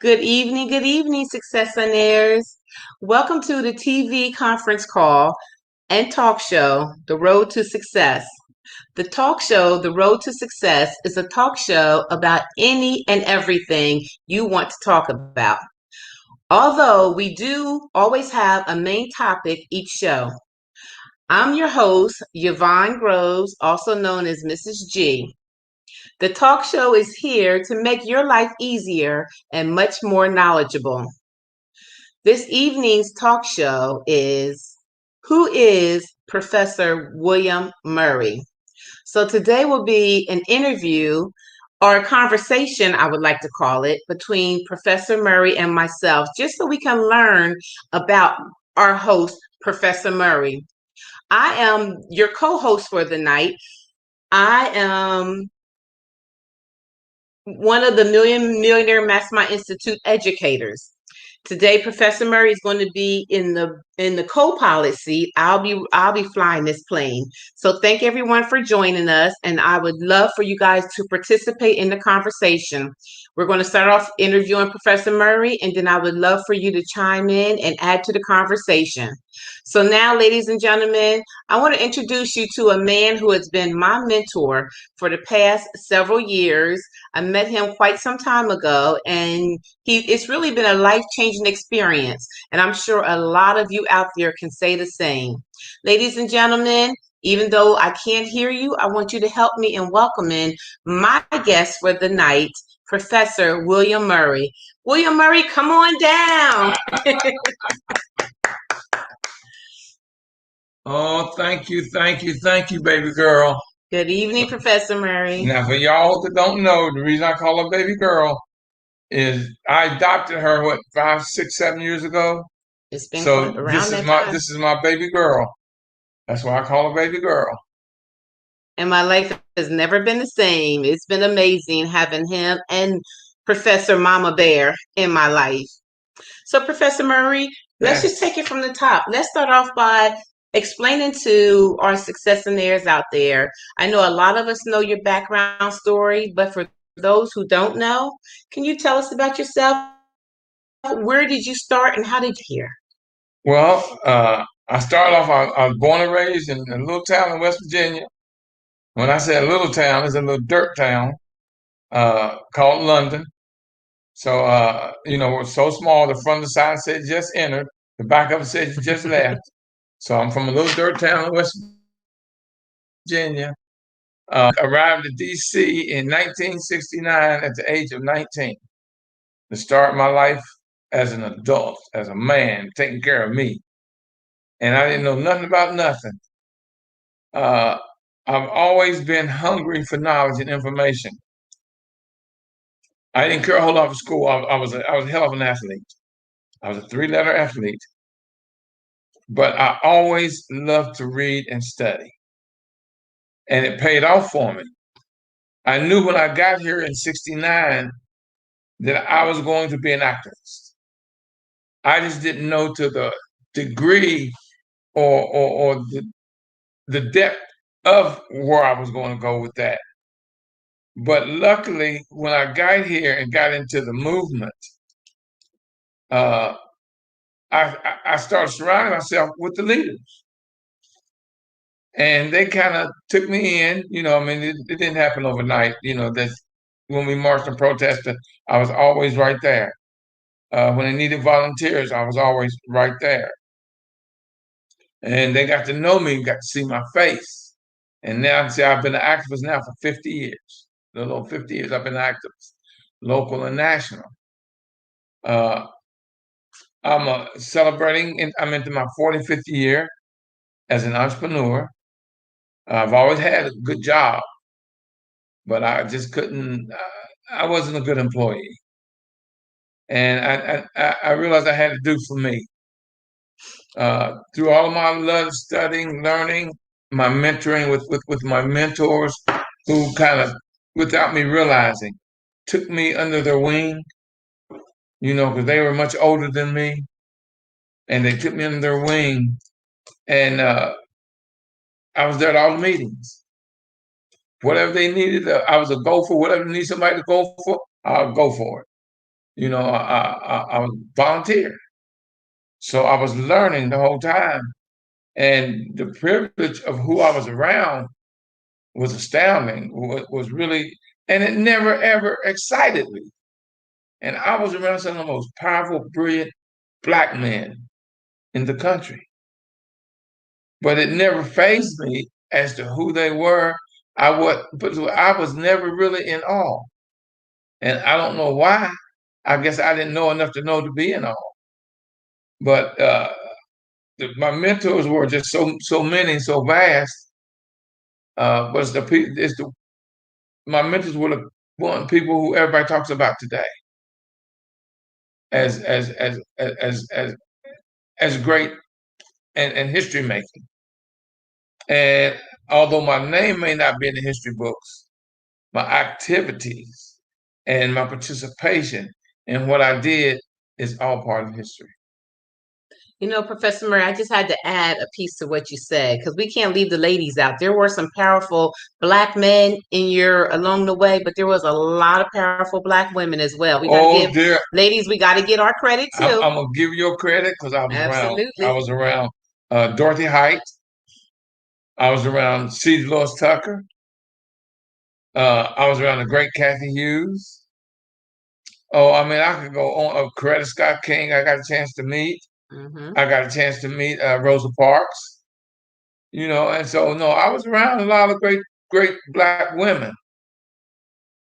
Good evening, Successionaires. Welcome to the TV conference call and talk show, The Road to Success. The talk show, The Road to Success, is a talk show about any and everything you want to talk about. Although we do always have a main topic each show. I'm your host, Yvonne Groves, also known as Mrs. G. The talk show is here to make your life easier and much more knowledgeable. This evening's talk show is Who is Professor William Murry? So today will be an interview or a conversation, I would like to call it, between Professor Murry and myself, just so we can learn about our host, Professor Murry. I am your co-host for the night. I am one of the Millionaire Mastermind Institute educators. Today, Professor Murry is going to be in the co-pilot seat. I'll be flying this plane. So thank everyone for joining us, and I would love for you guys to participate in the conversation. We're going to start off interviewing Professor Murry, and then I would love for you to chime in and add to the conversation. So now, ladies and gentlemen, I want to introduce you to a man who has been my mentor for the past several years. I met him quite some time ago, and it's really been a life-changing experience. And I'm sure a lot of you out there can say the same. Ladies and gentlemen, even though I can't hear you, I want you to help me in welcoming my guest for the night, Professor William Murry. William Murry, come on down. Oh, thank you, baby girl. Good evening, Professor Murry. Now, for y'all that don't know, the reason I call her baby girl is I adopted her, 5, 6, 7 years ago. It's been So around that time. this is my baby girl. That's why I call her baby girl. And my life has never been the same. It's been amazing having him and Professor Mama Bear in my life. So, Professor Murry, let's just take it from the top. Let's start off by explaining to our successionaires out there. I know a lot of us know your background story, but for those who don't know, can you tell us about yourself? Where did you start and how did you get here? Well, I started off, I was born and raised in a little town in West Virginia. When I say a little town, it's a little dirt town called London. So, we're so small, the front of the sign said just entered, the back of it said you just left. So I'm from a little dirt town in West Virginia. Arrived at D.C. in 1969 at the age of 19 to start my life as an adult, as a man, taking care of me. And I didn't know nothing about nothing. Uh, I've always been hungry for knowledge and information. I didn't care a whole lot for school. I was a hell of an athlete. I was a 3-letter athlete. But I always loved to read and study. And it paid off for me. I knew when I got here in 69 that I was going to be an activist. I just didn't know to the degree or the depth of where I was going to go with that. But luckily, when I got here and got into the movement, uh, I started surrounding myself with the leaders. And they kind of took me in, it didn't happen overnight, that when we marched and protested, I was always right there. When they needed volunteers, I was always right there. And they got to know me, got to see my face. And now I can say I've been an activist now for 50 years. A little over 50 years I've been an activist, local and national. Uh, I'm celebrating, and I'm into my 45th year as an entrepreneur. I've always had a good job, but I just couldn't, I wasn't a good employee. And I realized I had to do for me. Through all of my love, studying, learning, my mentoring with my mentors, who kind of, without me realizing, took me under their wing, because they were much older than me, and they took me under their wing, and I was there at all the meetings. Whatever they needed, I was a go for. Whatever they need somebody to go for, I'll go for it. I was volunteer. So I was learning the whole time. And the privilege of who I was around was astounding, was really, and it never ever excited me. And I was around some of the most powerful, brilliant Black men in the country. But it never fazed me as to who they were. But I was never really in awe. And I don't know why. I guess I didn't know enough to know to be in awe. But my mentors were just so many, so vast. But my mentors were the one people who everybody talks about today as as great and history making. And although my name may not be in the history books, my activities and my participation in what I did is all part of history. Professor Murry, I just had to add a piece to what you said because we can't leave the ladies out. There were some powerful Black men along the way, but there was a lot of powerful Black women as well. We got to give Dear, ladies, we got to get our credit too. I'm gonna give you your credit because I Absolutely. was around Dorothy Height. I was around C. Lewis Tucker. I was around the great Kathy Hughes. Oh, I mean, I could go on. Coretta Scott King, I got a chance to meet. I got a chance to meet Rosa Parks. And so no, I was around a lot of great Black women.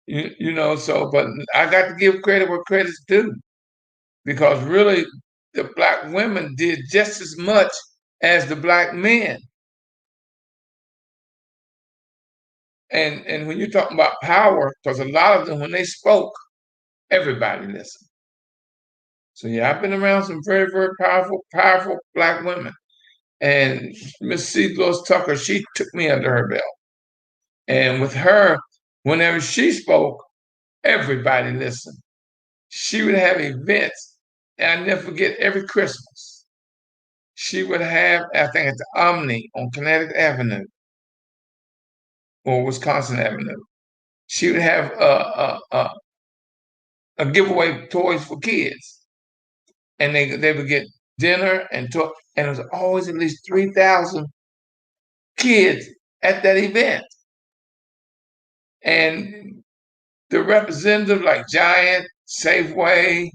But I got to give credit where credit's due because really the Black women did just as much as the Black men. And when you're talking about power, because a lot of them, when they spoke, everybody listened. So yeah, I've been around some very, very powerful Black women. And Miss C. Lewis Tucker, she took me under her belt. And with her, whenever she spoke, everybody listened. She would have events, and I never forget every Christmas. She would have, I think at the Omni on Connecticut Avenue or Wisconsin Avenue. She would have a giveaway toys for kids, and they would get dinner and talk, and it was always at least 3,000 kids at that event. And the representatives like Giant, Safeway,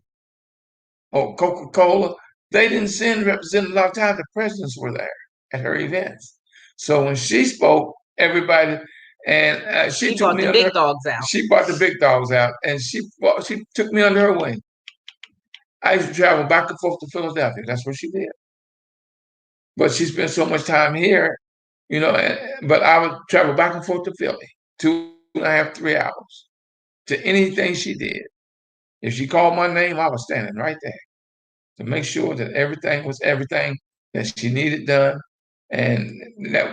or Coca-Cola, they didn't send representatives. A lot of times the presidents were there at her events. So when she spoke, everybody, and she took brought me the under big dogs out. She brought the big dogs out, and she took me under her wing. I used to travel back and forth to Philadelphia. That's what she did. But she spent so much time here, but I would travel back and forth to Philly, 2.5, 3 hours to anything she did. If she called my name, I was standing right there to make sure that everything was everything that she needed done. And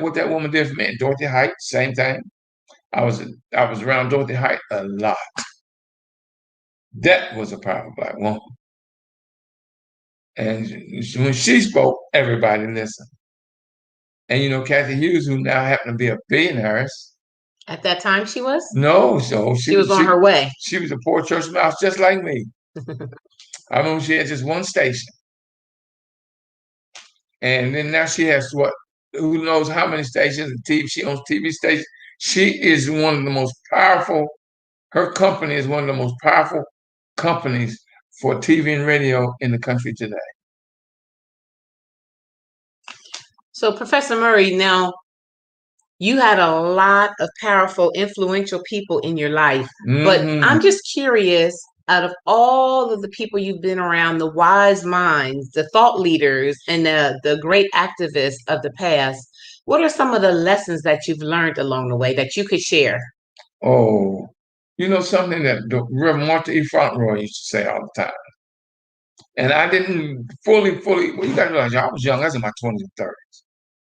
what that woman did for me. And Dorothy Height, same thing. I was around Dorothy Height a lot. That was a powerful Black woman. And when she spoke, everybody listened. And Kathy Hughes, who now happened to be a billionaire. At that time, she was? No, so she was on her way. She was a poor church mouse just like me. I remember she had just one station. And then now she has who knows how many stations and TV. She owns TV stations. She is one of the most powerful. Her company is one of the most powerful companies for TV and radio in the country today. So, Professor Murry, now you had a lot of powerful, influential people in your life, but I'm just curious, out of all of the people you've been around, the wise minds, the thought leaders, and the great activists of the past, what are some of the lessons that you've learned along the way that you could share? Oh, something that the Reverend Martin E. Fauntleroy used to say all the time. And I didn't fully, well, you got to realize, I was young. I was in my 20s and 30s.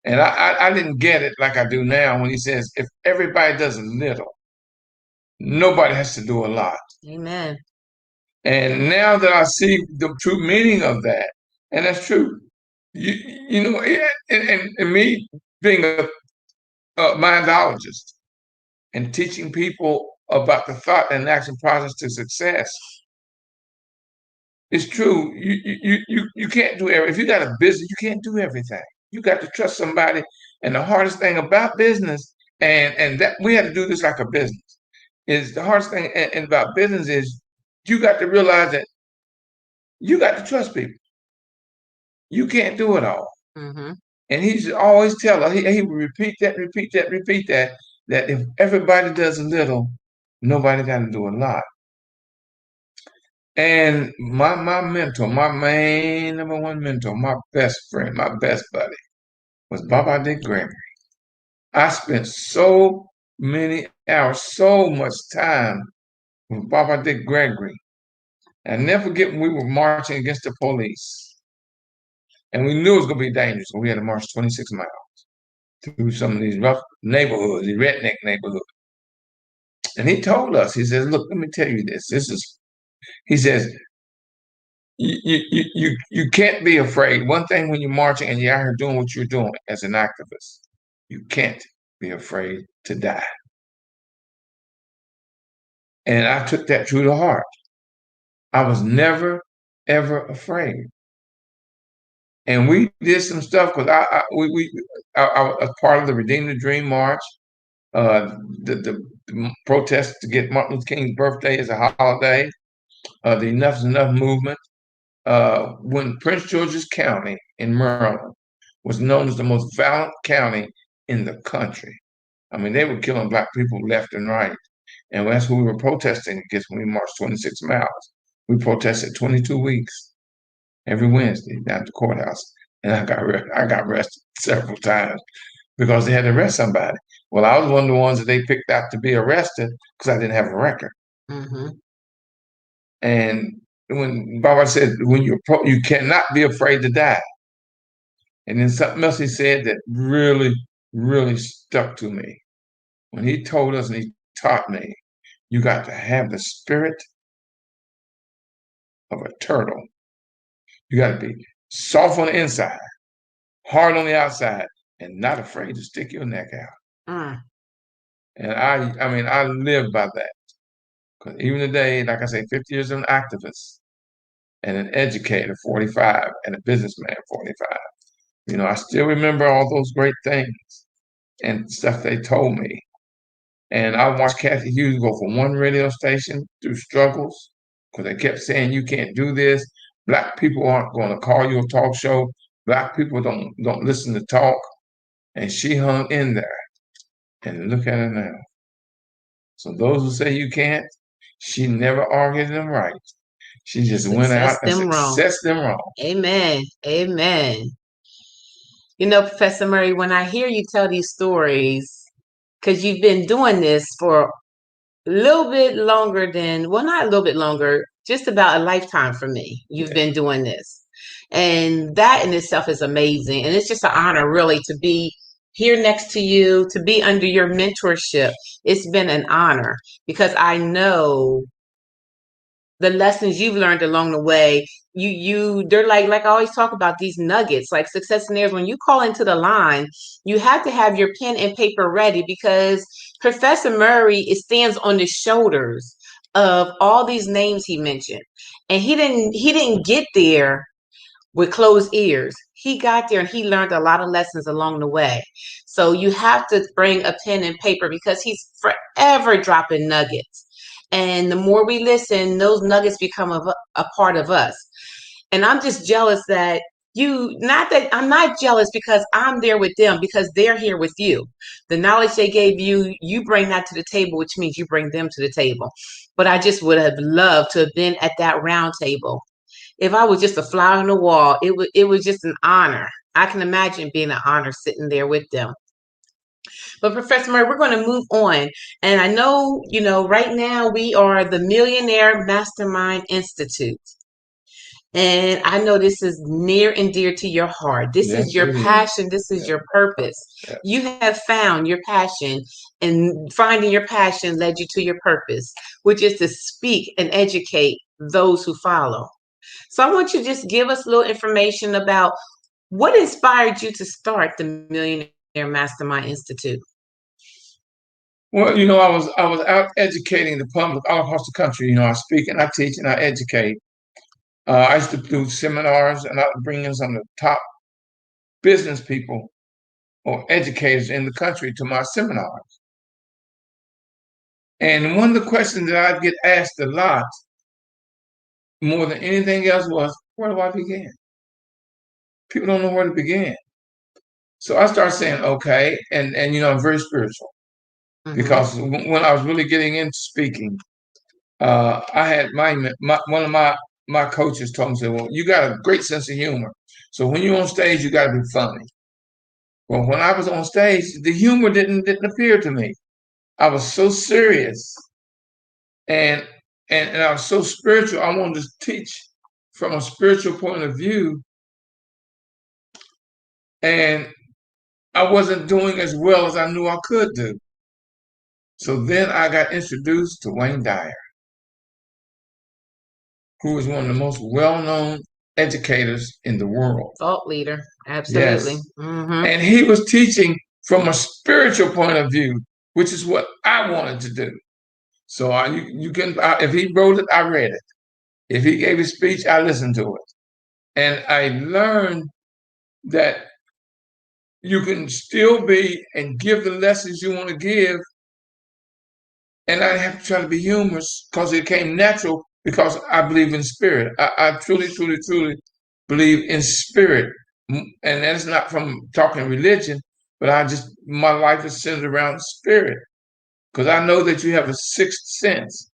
And I didn't get it like I do now when he says, if everybody does a little, nobody has to do a lot. Amen. And now that I see the true meaning of that, and that's true, and me being a mindologist and teaching people about the thought and action process to success, It's true. You can't do everything. If you got a business, you can't do everything. You got to trust somebody. And the hardest thing about business, and that we had to do this like a business, is the hardest thing and about business is you got to realize that you got to trust people. You can't do it all. Mm-hmm. And he should always tell us, he would repeat that, repeat that, repeat that, that if everybody does a little, nobody got to do a lot. And my mentor, my main number one mentor, my best friend, my best buddy was Baba Dick Gregory. I spent so many hours, so much time with Baba Dick Gregory. And never forget when we were marching against the police. And we knew it was going to be dangerous. So we had to march 26 miles through some of these rough neighborhoods, these redneck neighborhoods. And he told us, he says, look, let me tell you this. He says, you can't be afraid. One thing when you're marching and you're out here doing what you're doing as an activist, you can't be afraid to die. And I took that true to heart. I was never, ever afraid. And we did some stuff because I was part of the Redeem the Dream March, the protest to get Martin Luther King's birthday as a holiday, the Enough is Enough movement. When Prince George's County in Maryland was known as the most violent county in the country. I mean, they were killing Black people left and right. And that's what we were protesting against when we marched 26 miles. We protested 22 weeks every Wednesday down at the courthouse. And I got arrested several times because they had to arrest somebody. Well, I was one of the ones that they picked out to be arrested because I didn't have a record. Mm-hmm. And when Baba said, when you cannot be afraid to die. And then something else he said that really, really stuck to me. When he told us and he taught me, you got to have the spirit of a turtle. You got to be soft on the inside, hard on the outside, and not afraid to stick your neck out. Mm. And I mean, I live by that. Because even today, like I say, 50 years as an activist and an educator, 45, and a businessman, 45. You know, I still remember all those great things and stuff they told me. And I watched Kathy Hughes go from one radio station through struggles because they kept saying you can't do this. Black people aren't going to call you a talk show. Black people don't listen to talk. And she hung in there. And look at her now. So those who say you can't, she never argued them right. She just went out and successed them wrong. Amen. Amen. You know, Professor Murry, when I hear you tell these stories, because you've been doing this for a little bit longer than, well, not a little bit longer, just about a lifetime for me. You've been doing this. And that in itself is amazing. And it's just an honor, really, to be here next to you, to be under your mentorship. It's been an honor because I know the lessons you've learned along the way. They're like I always talk about these nuggets, like Successionaires. When you call into the line, you have to have your pen and paper ready because Professor Murry stands on the shoulders of all these names he mentioned, and he didn't get there with closed ears. He got there and he learned a lot of lessons along the way. So you have to bring a pen and paper because he's forever dropping nuggets. And the more we listen, those nuggets become a part of us. And I'm just jealous that I'm not jealous because I'm there with them, because they're here with you. The knowledge they gave you, you bring that to the table, which means you bring them to the table. But I just would have loved to have been at that round table. If I was just a fly on the wall, it was just an honor. I can imagine being an honor sitting there with them. But Professor Murry, we're going to move on. And I know, right now we are the Millionaire Mastermind Institute. And I know this is near and dear to your heart. This is your passion. This is your purpose. You have found your passion, and finding your passion led you to your purpose, which is to speak and educate those who follow. So I want you to just give us a little information about what inspired you to start the Millionaire Mastermind Institute. Well, I was out educating the public all across the country. I speak and I teach and I educate. I used to do seminars, and I would bring in some of the top business people or educators in the country to my seminars. And one of the questions that I'd get asked a lot, more than anything else, was, where do I begin? People don't know where to begin. So I started saying, okay, and I'm very spiritual, because when I was really getting into speaking, I had one of my coaches told me, said, well, you got a great sense of humor. So when you're on stage, you got to be funny. Well, when I was on stage, the humor didn't appear to me. I was so serious, and I was so spiritual. I wanted to teach from a spiritual point of view, and I wasn't doing as well as I knew I could do. So then I got introduced to Wayne Dyer, who is one of the most well-known educators in the world. Thought leader. Absolutely. Yes. And he was teaching from a spiritual point of view, which is what I wanted to do. So if he wrote it, I read it. If he gave a speech, I listened to it. And I learned that you can still be and give the lessons you want to give, and I have to try to be humorous, because it came natural, because I believe in spirit. I truly, truly, truly believe in spirit. And that's not from talking religion, but my life is centered around spirit, because I know that you have a sixth sense.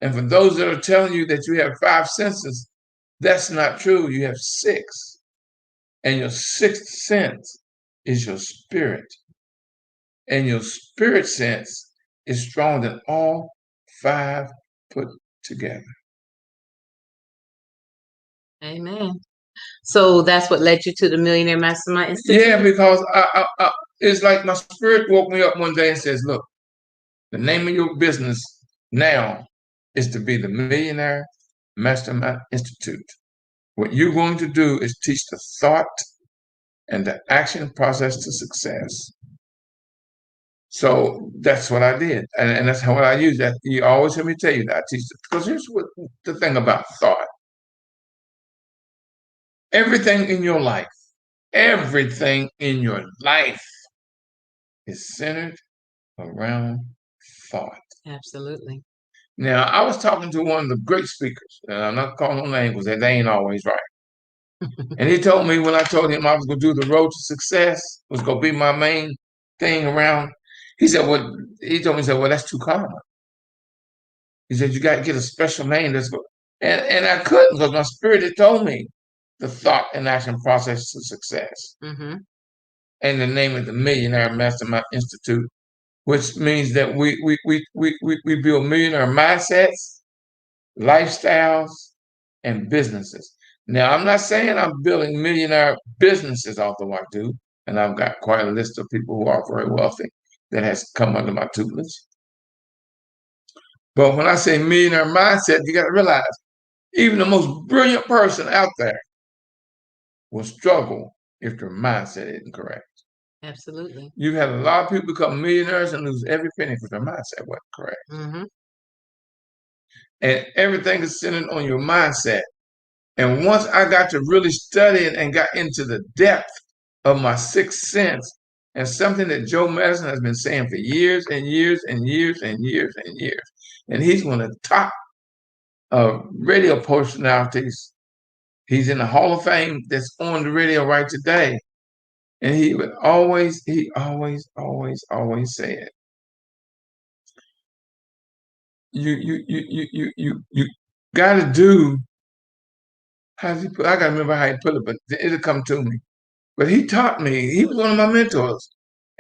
And for those that are telling you that you have five senses, that's not true. You have six. And your sixth sense is your spirit. And your spirit sense is stronger than all five put together. Amen. So that's what led you to the Millionaire Mastermind Institute? Yeah, because it's like my spirit woke me up one day and says, look, the name of your business now is to be the Millionaire Mastermind Institute. What you're going to do is teach the thought and the action process to success. So that's what I did. And that's what I use. That you always hear me tell you that I teach it. Because here's what the thing about thought. Everything in your life is centered around thought. Absolutely. Now, I was talking to one of the great speakers, and I'm not calling no names because they ain't always right. And he told me, when I told him I was going to do the road to success, was going to be my main thing around, he told me, he said, well, that's too common. He said, you got to get a special name. And I couldn't, because my spirit had told me the thought and action process to success. And the name of the Millionaire Mastermind Institute, which means that we build millionaire mindsets, lifestyles, and businesses. Now, I'm not saying I'm building millionaire businesses, although I do, and I've got quite a list of people who are very wealthy that has come under my tutelage. But when I say millionaire mindset, you got to realize, even the most brilliant person out there will struggle if their mindset isn't correct. Absolutely. You've had a lot of people become millionaires and lose every penny because their mindset wasn't correct. And everything is centered on your mindset. And once I got to really study and got into the depth of my sixth sense, and something that Joe Madison has been saying for years and years and years and years and years, and he's one of the top radio personalities. He's in the Hall of Fame that's on the radio right today. And he always say it. You gotta do, how does he put, I gotta remember how he put it, but it'll come to me. But he taught me, he was one of my mentors.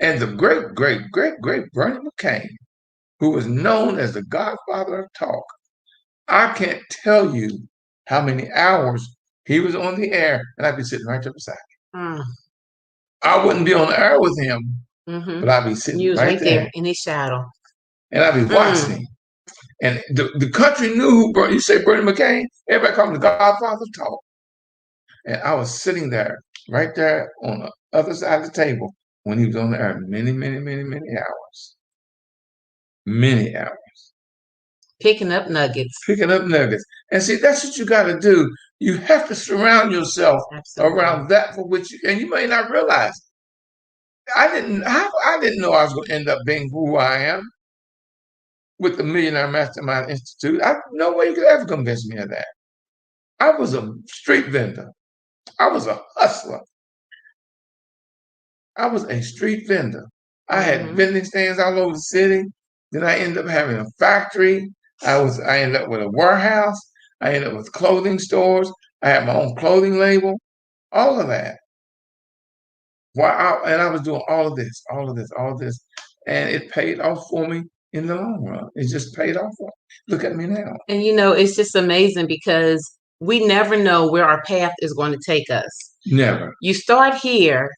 And the great, great, great, great Bernie McCain, who was known as the godfather of talk. I can't tell you how many hours he was on the air, and I'd be sitting right there beside him. I wouldn't be on the air with him, but I'd be sitting right there in his shadow. And I'd be watching him. And the country knew who you say Bernie McCain, everybody called him the godfather of talk. And I was sitting there, right there on the other side of the table when he was on the air many, many, many, many hours. Many hours. Picking up nuggets. Picking up nuggets. And see, that's what you got to do. You have to surround yourself Absolutely. around that for which and you may not realize. I didn't know I was going to end up being who I am with the Millionaire Mastermind Institute. No way you could ever convince me of that. I was a street vendor. I was a hustler. I was a street vendor. I had vending stands all over the city. Then I ended up having a factory. I ended up with a warehouse. I ended up with clothing stores. I had my own clothing label. All of that. And I was doing all of this, all of this, all of this. And it paid off for me in the long run. It just paid off for me. Look at me now. And it's just amazing because we never know where our path is going to take us. Never. You start here,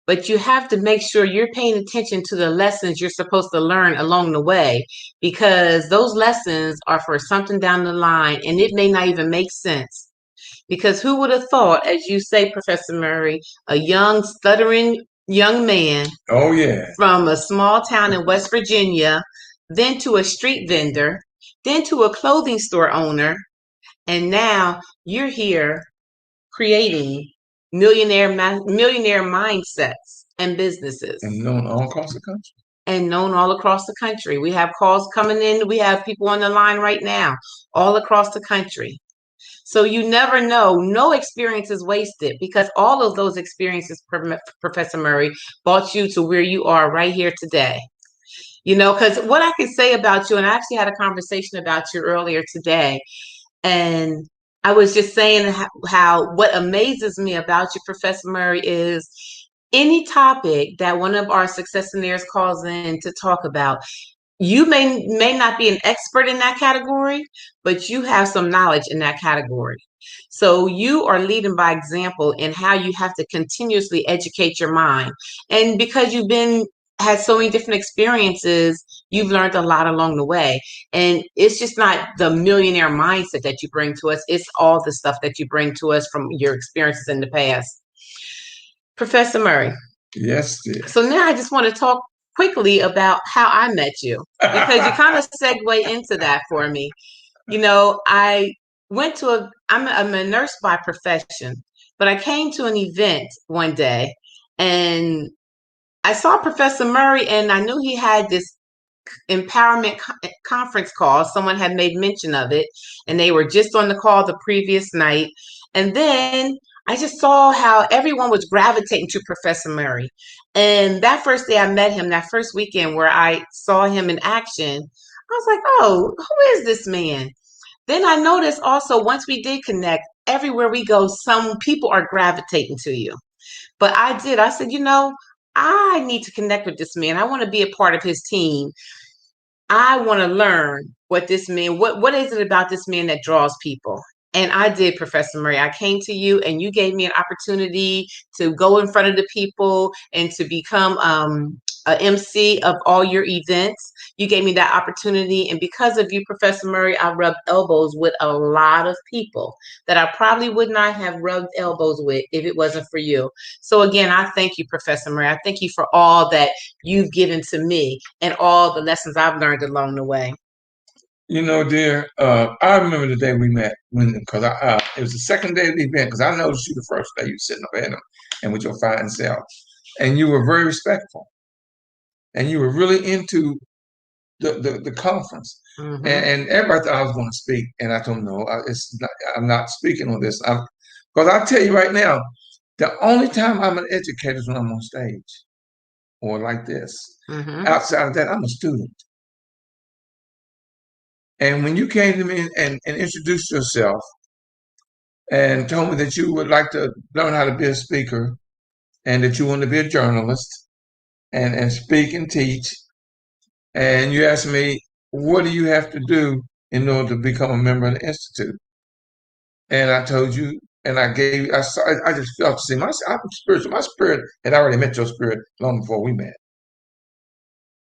but you have to make sure you're paying attention to the lessons you're supposed to learn along the way, because those lessons are for something down the line, and it may not even make sense. Because who would have thought, as you say, Professor Murry, a young, stuttering young man Oh, yeah. from a small town in West Virginia, then to a street vendor, then to a clothing store owner, and now you're here creating millionaire mindsets and businesses. And known all across the country. And known all across the country. We have calls coming in. We have people on the line right now, all across the country. So you never know. No experience is wasted, because all of those experiences, Professor Murry, brought you to where you are right here today. Because what I can say about you, and I actually had a conversation about you earlier today, and I was just saying how what amazes me about you, Professor Murry, is any topic that one of our Successionaires calls in to talk about, you may not be an expert in that category, but you have some knowledge in that category. So you are leading by example in how you have to continuously educate your mind. And because you've had so many different experiences, you've learned a lot along the way. And it's just not the millionaire mindset that you bring to us. It's all the stuff that you bring to us from your experiences in the past. Professor Murry. Yes, dear. So now I just want to talk quickly about how I met you, because you kind of segue into that for me. I went to I'm a nurse by profession, but I came to an event one day and I saw Professor Murry, and I knew he had this empowerment conference call. Someone had made mention of it, and they were just on the call the previous night. And then I just saw how everyone was gravitating to Professor Murry. And that first day I met him, that first weekend where I saw him in action, I was like, oh, who is this man? Then I noticed also, once we did connect, everywhere we go, some people are gravitating to you. But I said, I need to connect with this man. I want to be a part of his team. I want to learn what this man, what is it about this man that draws people? And I did, Professor Murry. I came to you and you gave me an opportunity to go in front of the people and to become a MC of all your events. You gave me that opportunity. And because of you, Professor Murry, I rubbed elbows with a lot of people that I probably would not have rubbed elbows with if it wasn't for you. So again, I thank you, Professor Murry. I thank you for all that you've given to me and all the lessons I've learned along the way. Dear, I remember the day we met because it was the second day of the event, because I noticed you the first day. You were sitting up at him and with your fine self, and you were very respectful, and you were really into the conference. And everybody thought I was going to speak, and I told them no, I'm not speaking on this. Because I tell you right now, the only time I'm an educator is when I'm on stage or like this. Outside of that, I'm a student. And when you came to me and introduced yourself and told me that you would like to learn how to be a speaker and that you want to be a journalist and speak and teach, and you asked me, what do you have to do in order to become a member of the Institute? And I told you, and I just felt to see my spirit had already met your spirit long before we met.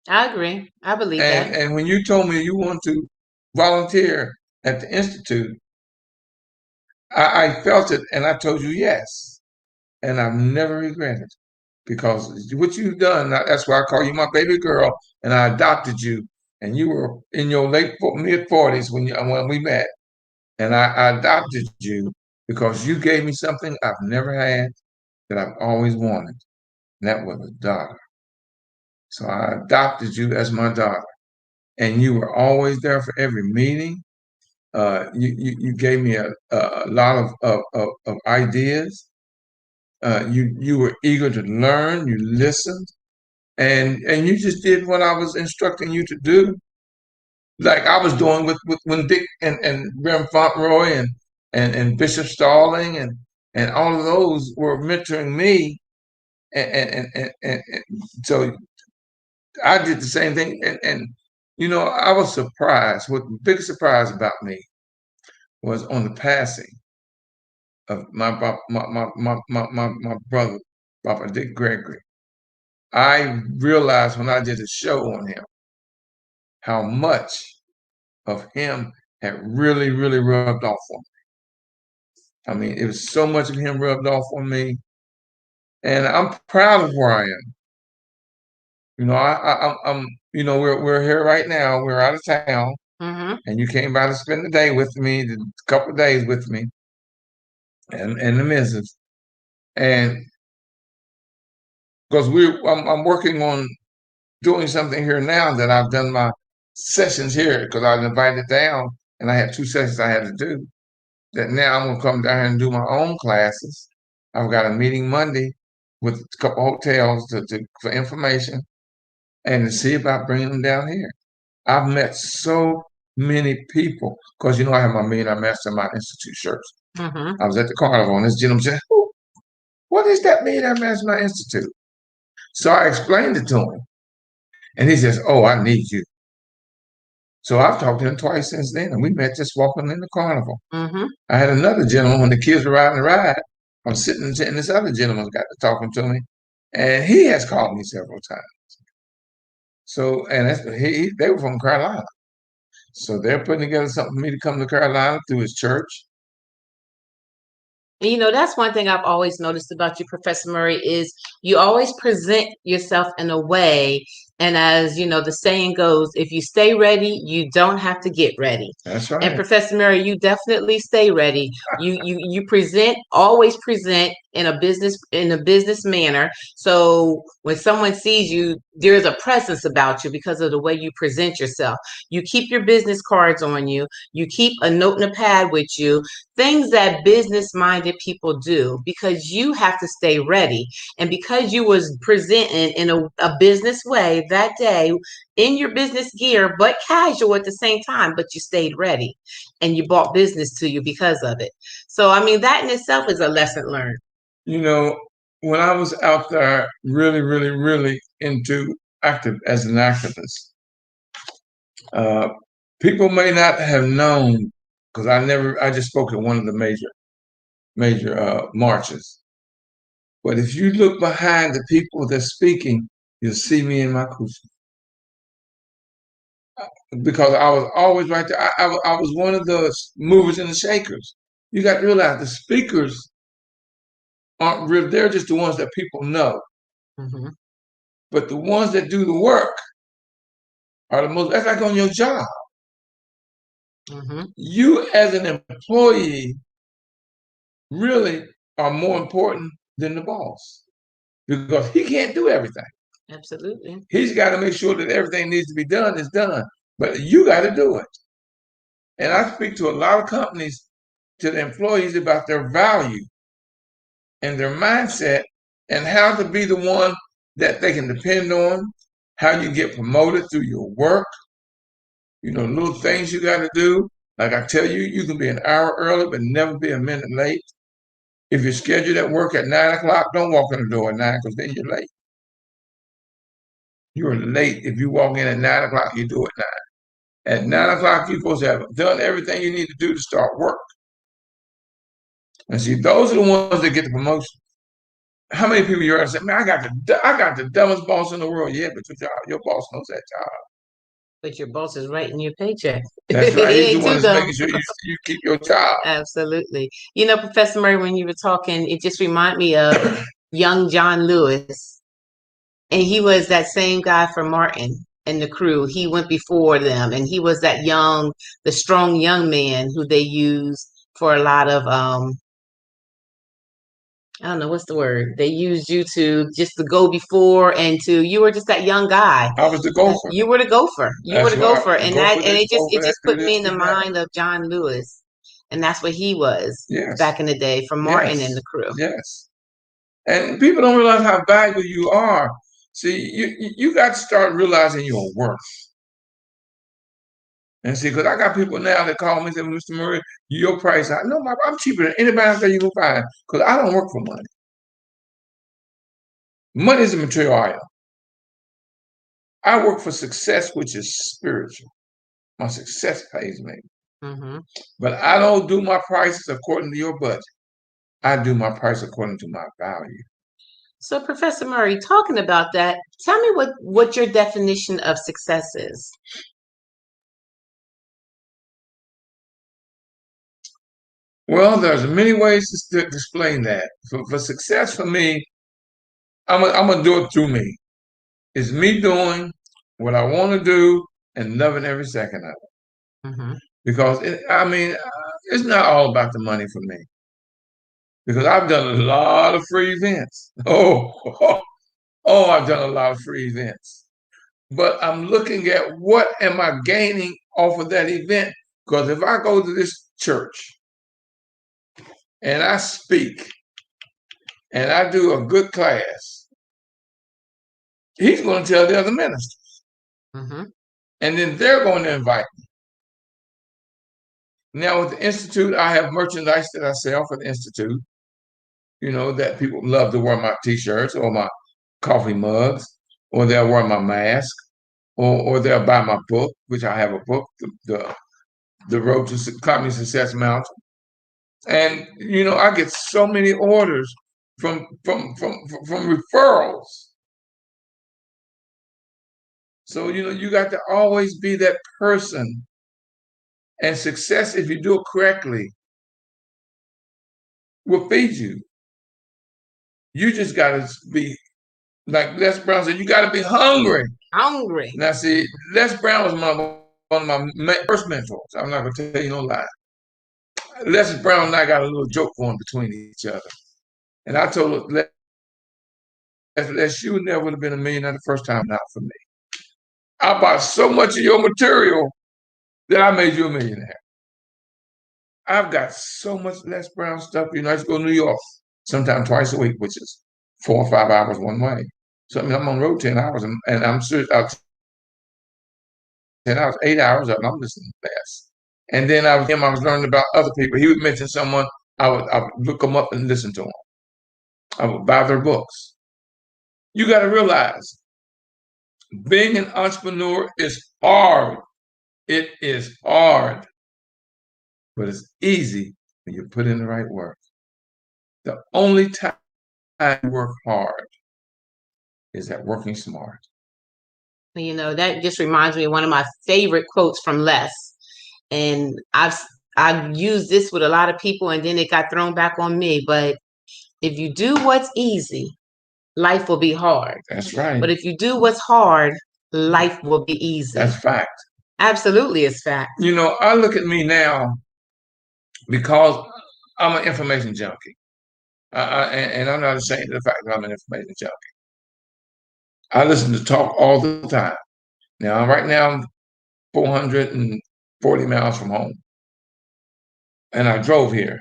I agree. I believe that. And when you told me you want to volunteer at the Institute, I felt it, and I told you yes. And I've never regretted, because what you've done, that's why I call you my baby girl, and I adopted you and you were in your mid-40s when we met, and I adopted you because you gave me something I've never had that I've always wanted, and that was a daughter. So I adopted you as my daughter, and you were always there for every meeting. You gave me a lot of ideas. You were eager to learn. You listened, and you just did what I was instructing you to do, like I was doing with when Dick and Reverend Fauntleroy and Bishop Stalling and all of those were mentoring me, and so I did the same thing, and I was surprised. What the biggest surprise about me was on the passing of my brother, Papa Dick Gregory. I realized when I did a show on him how much of him had really, really rubbed off on me. I mean, it was so much of him rubbed off on me, and I'm proud of where I am. I'm. We're here right now. We're out of town, and you came by to spend the day with me, a couple of days with me, and the missus, and because I'm working on doing something here now that I've done my sessions here because I was invited down, and I had 2 sessions I had to do. That now I'm gonna come down here and do my own classes. I've got a meeting Monday with a couple hotels for information and to see about bringing them down here. I've met so many people because I have my Millionaire Mastermind Institute shirts. I was at the carnival and this gentleman said, "What is that Millionaire Mastermind Institute?" So I explained it to him, and he says, "Oh, I need you." So I've talked to him twice since then, and we met just walking in the carnival. I had another gentleman when the kids were riding the ride. I'm sitting and this other gentleman got to talking to me, and he has called me several times. So, and they were from Carolina. So they're putting together something for me to come to Carolina through his church. That's one thing I've always noticed about you, Professor Murry, is you always present yourself in a way. And as the saying goes, if you stay ready, you don't have to get ready. That's right. And Professor Murry, you definitely stay ready. You always present in a business manner. So when someone sees you, there's a presence about you because of the way you present yourself. You keep your business cards on you. You keep a note and a pad with you. Things that business-minded people do because you have to stay ready. And because you was presenting in a business way that day in your business gear, but casual at the same time, but you stayed ready and you brought business to you because of it. So, I mean, that in itself is a lesson learned. When I was out there really, really, really into as an activist, people may not have known because I just spoke at one of the major marches. But if you look behind the people that's speaking, you'll see me in my crucifix. Because I was always right there. I was one of the movers and the shakers. You got to realize the speakers aren't real. They're just the ones that people know. But the ones that do the work are the most, that's like on your job. You as an employee really are more important than the boss because he can't do everything. Absolutely. He's got to make sure that everything needs to be done is done, but you got to do it. And I speak to a lot of companies, to the employees about their value and their mindset and how to be the one that they can depend on, how you get promoted through your work, little things you got to do. Like I tell you, you can be an hour early, but never be a minute late. If you're scheduled at work at 9 o'clock, don't walk in the door at 9 because then you're late. You're late. If you walk in at 9 o'clock, you do it 9. At 9 o'clock, you're supposed to have done everything you need to do to start work. And see, those are the ones that get the promotion. How many people you're say, man, I got the dumbest boss in the world. Yeah, but your boss knows that job. But your boss is writing your paycheck. That's right. He's the one that's making sure you keep your job. Absolutely. Professor Murry, when you were talking, it just reminded me of young John Lewis. And he was that same guy for Martin. and the crew. He went before them, and he was the strong young man who they used for a lot of I don't know what's the word. They used you to go before and you were just that young guy. I was the gopher. You were the gopher. You were That's the right. gopher, The and gopher this, it gopher that, just do put me this, in the do that. mind of John Lewis, and that's what he was Yes. back in the day for Martin and the crew. Yes. And people don't realize how valuable you are. See, you got to start realizing your worth. And see, because I got people now that call me and say, Mr. Murry, your price. I know I'm cheaper than anybody out there you can find because I don't work for money. Money is a material item. I work for success, which is spiritual. My success pays me. Mm-hmm. But I don't do my prices according to your budget. I do my price according to my value. So, Professor Murry, talking about that, tell me what your definition of success is. Well, there's many ways to explain that. For success for me, I'm gonna do it through me. It's me doing what I want to do and loving every second of it. Mm-hmm. Because it's not all about the money for me. Because I've done a lot of free events. I've done a lot of free events. But I'm looking at what am I gaining off of that event? Because if I go to this church and I speak and I do a good class, he's going to tell the other ministers. Mm-hmm. And then they're going to invite me. Now with the Institute, I have merchandise that I sell for the Institute. You know, that people love to wear my t-shirts or my coffee mugs, or they'll wear my mask, or they'll buy my book, which I have a book, the Road to Climbing Success Mountain. And you know, I get so many orders from referrals. So you know, you got to always be that person. And success, if you do it correctly, will feed you. You just got to be like Les Brown said. You got to be hungry. Hungry. Now, see, Les Brown was one of my first mentors. I'm not gonna tell you no lie. Les Brown and I got a little joke going between each other, and I told her, Les, you never would have been a millionaire the first time, not for me. I bought so much of your material that I made you a millionaire. I've got so much Les Brown stuff. You know, I used to go to New York sometimes twice a week, which is 4 or 5 hours one way. So I mean, I'm on road 10 hours, and I'm serious. 10 hours, 8 hours, and I'm listening to class. And then I was learning about other people. He would mention someone, I would look them up and listen to them. I would buy their books. You got to realize, being an entrepreneur is hard. It is hard, but it's easy when you put in the right work. The only time I work hard is at working smart. You know, that just reminds me of one of my favorite quotes from Les. And I've used this with a lot of people, and then it got thrown back on me. But if you do what's easy, life will be hard. That's right. But if you do what's hard, life will be easy. That's fact. Absolutely, it's fact. You know, I look at me now because I'm an information junkie. And I'm not ashamed of the fact that I'm an information junkie. I listen to talk all the time. Now, right now, I'm 440 miles from home. And I drove here.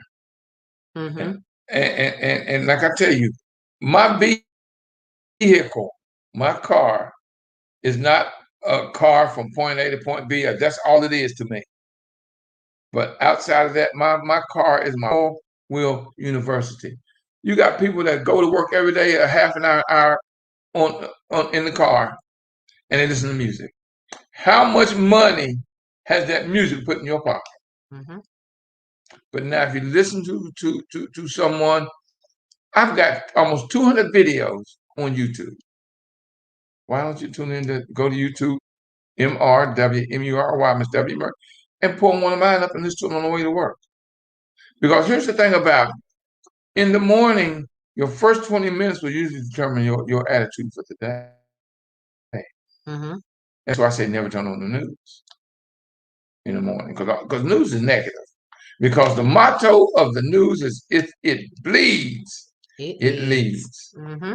Mm-hmm. And like I tell you, my vehicle, my car, is not a car from point A to point B. That's all it is to me. But outside of that, my car is my wheel university. You got people that go to work every day a half an hour on in the car, and they listen to music. How much money has that music put in your pocket? Mm-hmm. But now, if you listen to someone, I've got almost 200 videos on YouTube. Why don't you tune in to go to YouTube, MRWMURY, Miss W Murry, and pull one of mine up and listen to them on the way to work? Because here's the thing about it. In the morning, your first 20 minutes will usually determine your attitude for the day. Mm-hmm. That's why I say never turn on the news in the morning, because news is negative. Because the motto of the news is it bleeds, it leads. Mm-hmm.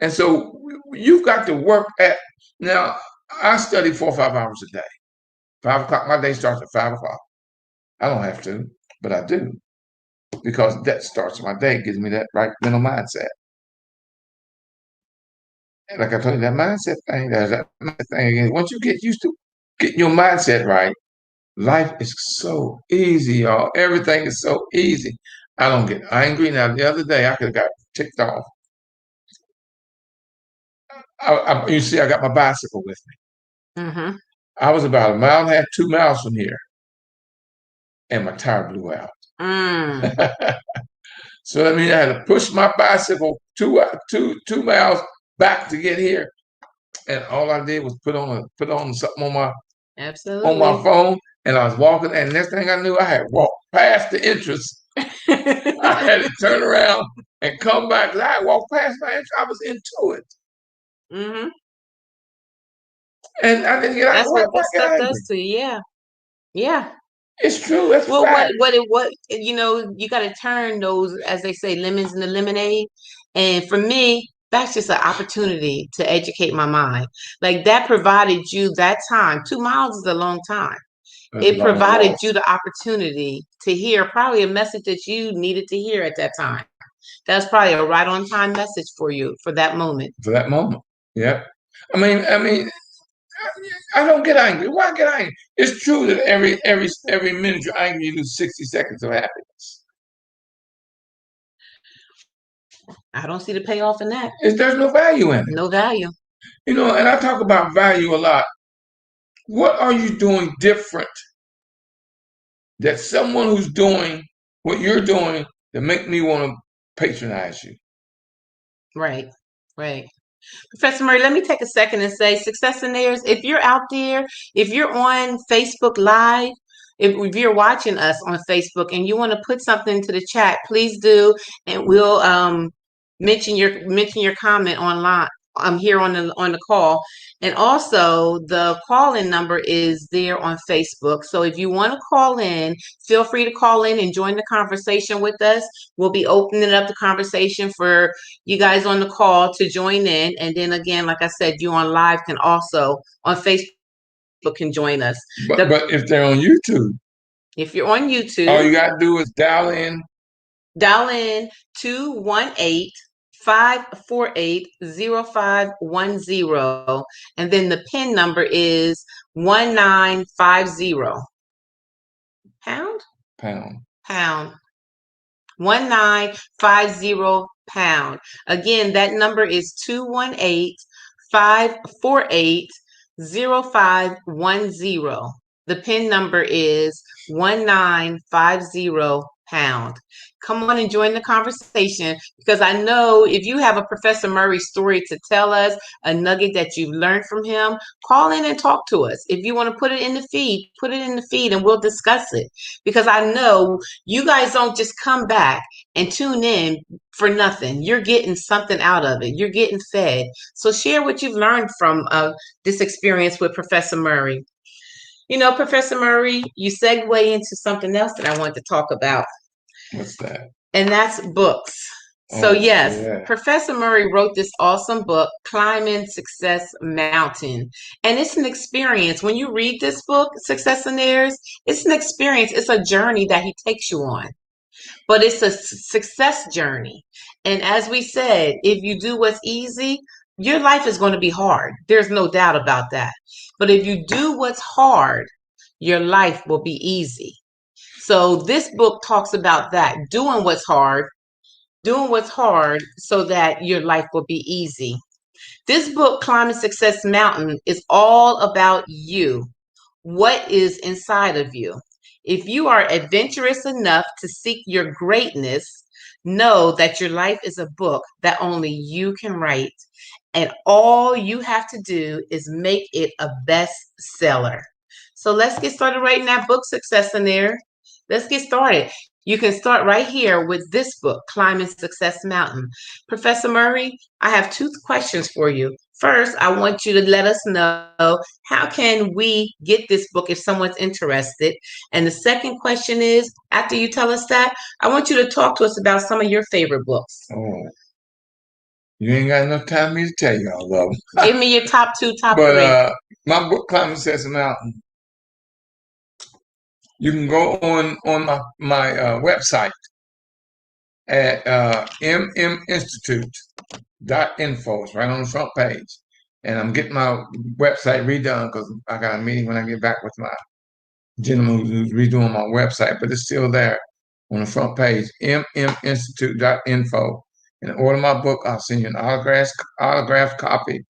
And so you've got to work at, now I study 4 or 5 hours a day. 5 o'clock, my day starts at 5 o'clock. I don't have to, but I do, because that starts my day, gives me that right mental mindset. And like I told you, that mindset thing, once you get used to getting your mindset right, life is so easy, y'all. Everything is so easy. I don't get angry. Now, the other day, I could have got ticked off. You see, I got my bicycle with me. Mm-hmm. I was about 1.5 miles, 2 miles from here, and my tire blew out. So that means I had to push my bicycle 2 miles back to get here. And all I did was put on something on my phone, and I was walking. And next thing I knew, I had walked past the entrance. I had to turn around and come back, because I had walked past my entrance. I was into it. Mm-hmm. And I didn't get That's what this stuff does to you. Yeah. Yeah. It's true. That's well, fact. what you got to turn those, as they say, lemons into lemonade. And for me, that's just an opportunity to educate my mind. Like, that provided you that time. 2 miles is a long time. It provided you the opportunity to hear probably a message that you needed to hear at that time. That's probably a right on time message for you for that moment. For that moment. Yeah. I mean, I don't get angry. Why get angry? It's true that every minute you're angry, you lose 60 seconds of happiness. I don't see the payoff in that. There's no value in it. No value. And I talk about value a lot. What are you doing different that someone who's doing what you're doing that make me want to patronize you? Right. Professor Murry, let me take a second and say, Successionaires, if you're out there, if you're on Facebook Live, if you're watching us on Facebook and you want to put something into the chat, please do, and we'll mention your comment online. I'm here on the call. And also, the call-in number is there on Facebook. So if you want to call in, feel free to call in and join the conversation with us. We'll be opening up the conversation for you guys on the call to join in. And then again, like I said, you on live can also, on Facebook, can join us. But if they're on YouTube. If you're on YouTube. All you got to do is dial in 218-548-0510, and then the PIN number is 1950. Pound 1950 Again, that number is 218-548-0510. The PIN number is 1950 Come on and join the conversation, because I know if you have a Professor Murry story to tell us, a nugget that you've learned from him, call in and talk to us. If you want to put it in the feed, put it in the feed and we'll discuss it, because I know you guys don't just come back and tune in for nothing. You're getting something out of it. You're getting fed. So share what you've learned from this experience with Professor Murry. Professor Murry, you segue into something else that I want to talk about. What's that? And that's books. So yes, Professor Murry wrote this awesome book, Climbing Success Mountain. And it's an experience. When you read this book, Successionaires, it's an experience. It's a journey that he takes you on. But it's a success journey. And as we said, if you do what's easy, your life is going to be hard. There's no doubt about that. But if you do what's hard, your life will be easy. So this book talks about that, doing what's hard so that your life will be easy. This book, Climbing Success Mountain, is all about you. What is inside of you? If you are adventurous enough to seek your greatness, know that your life is a book that only you can write. And all you have to do is make it a bestseller. So let's get started writing that book, Successionaire. Let's get started. You can start right here with this book, Climbing Success Mountain. Professor Murry, I have 2 questions for you. First, I want you to let us know, how can we get this book if someone's interested? And the second question is, after you tell us that, I want you to talk to us about some of your favorite books. Oh, you ain't got enough time for me to tell you all of them. Give me your top 2, top 3. But my book, Climbing Success Mountain, you can go on my website at mminstitute.info. It's right on the front page. And I'm getting my website redone because I got a meeting when I get back with my gentleman who's redoing my website, but it's still there on the front page, mminstitute.info. And order my book, I'll send you an autographed copy.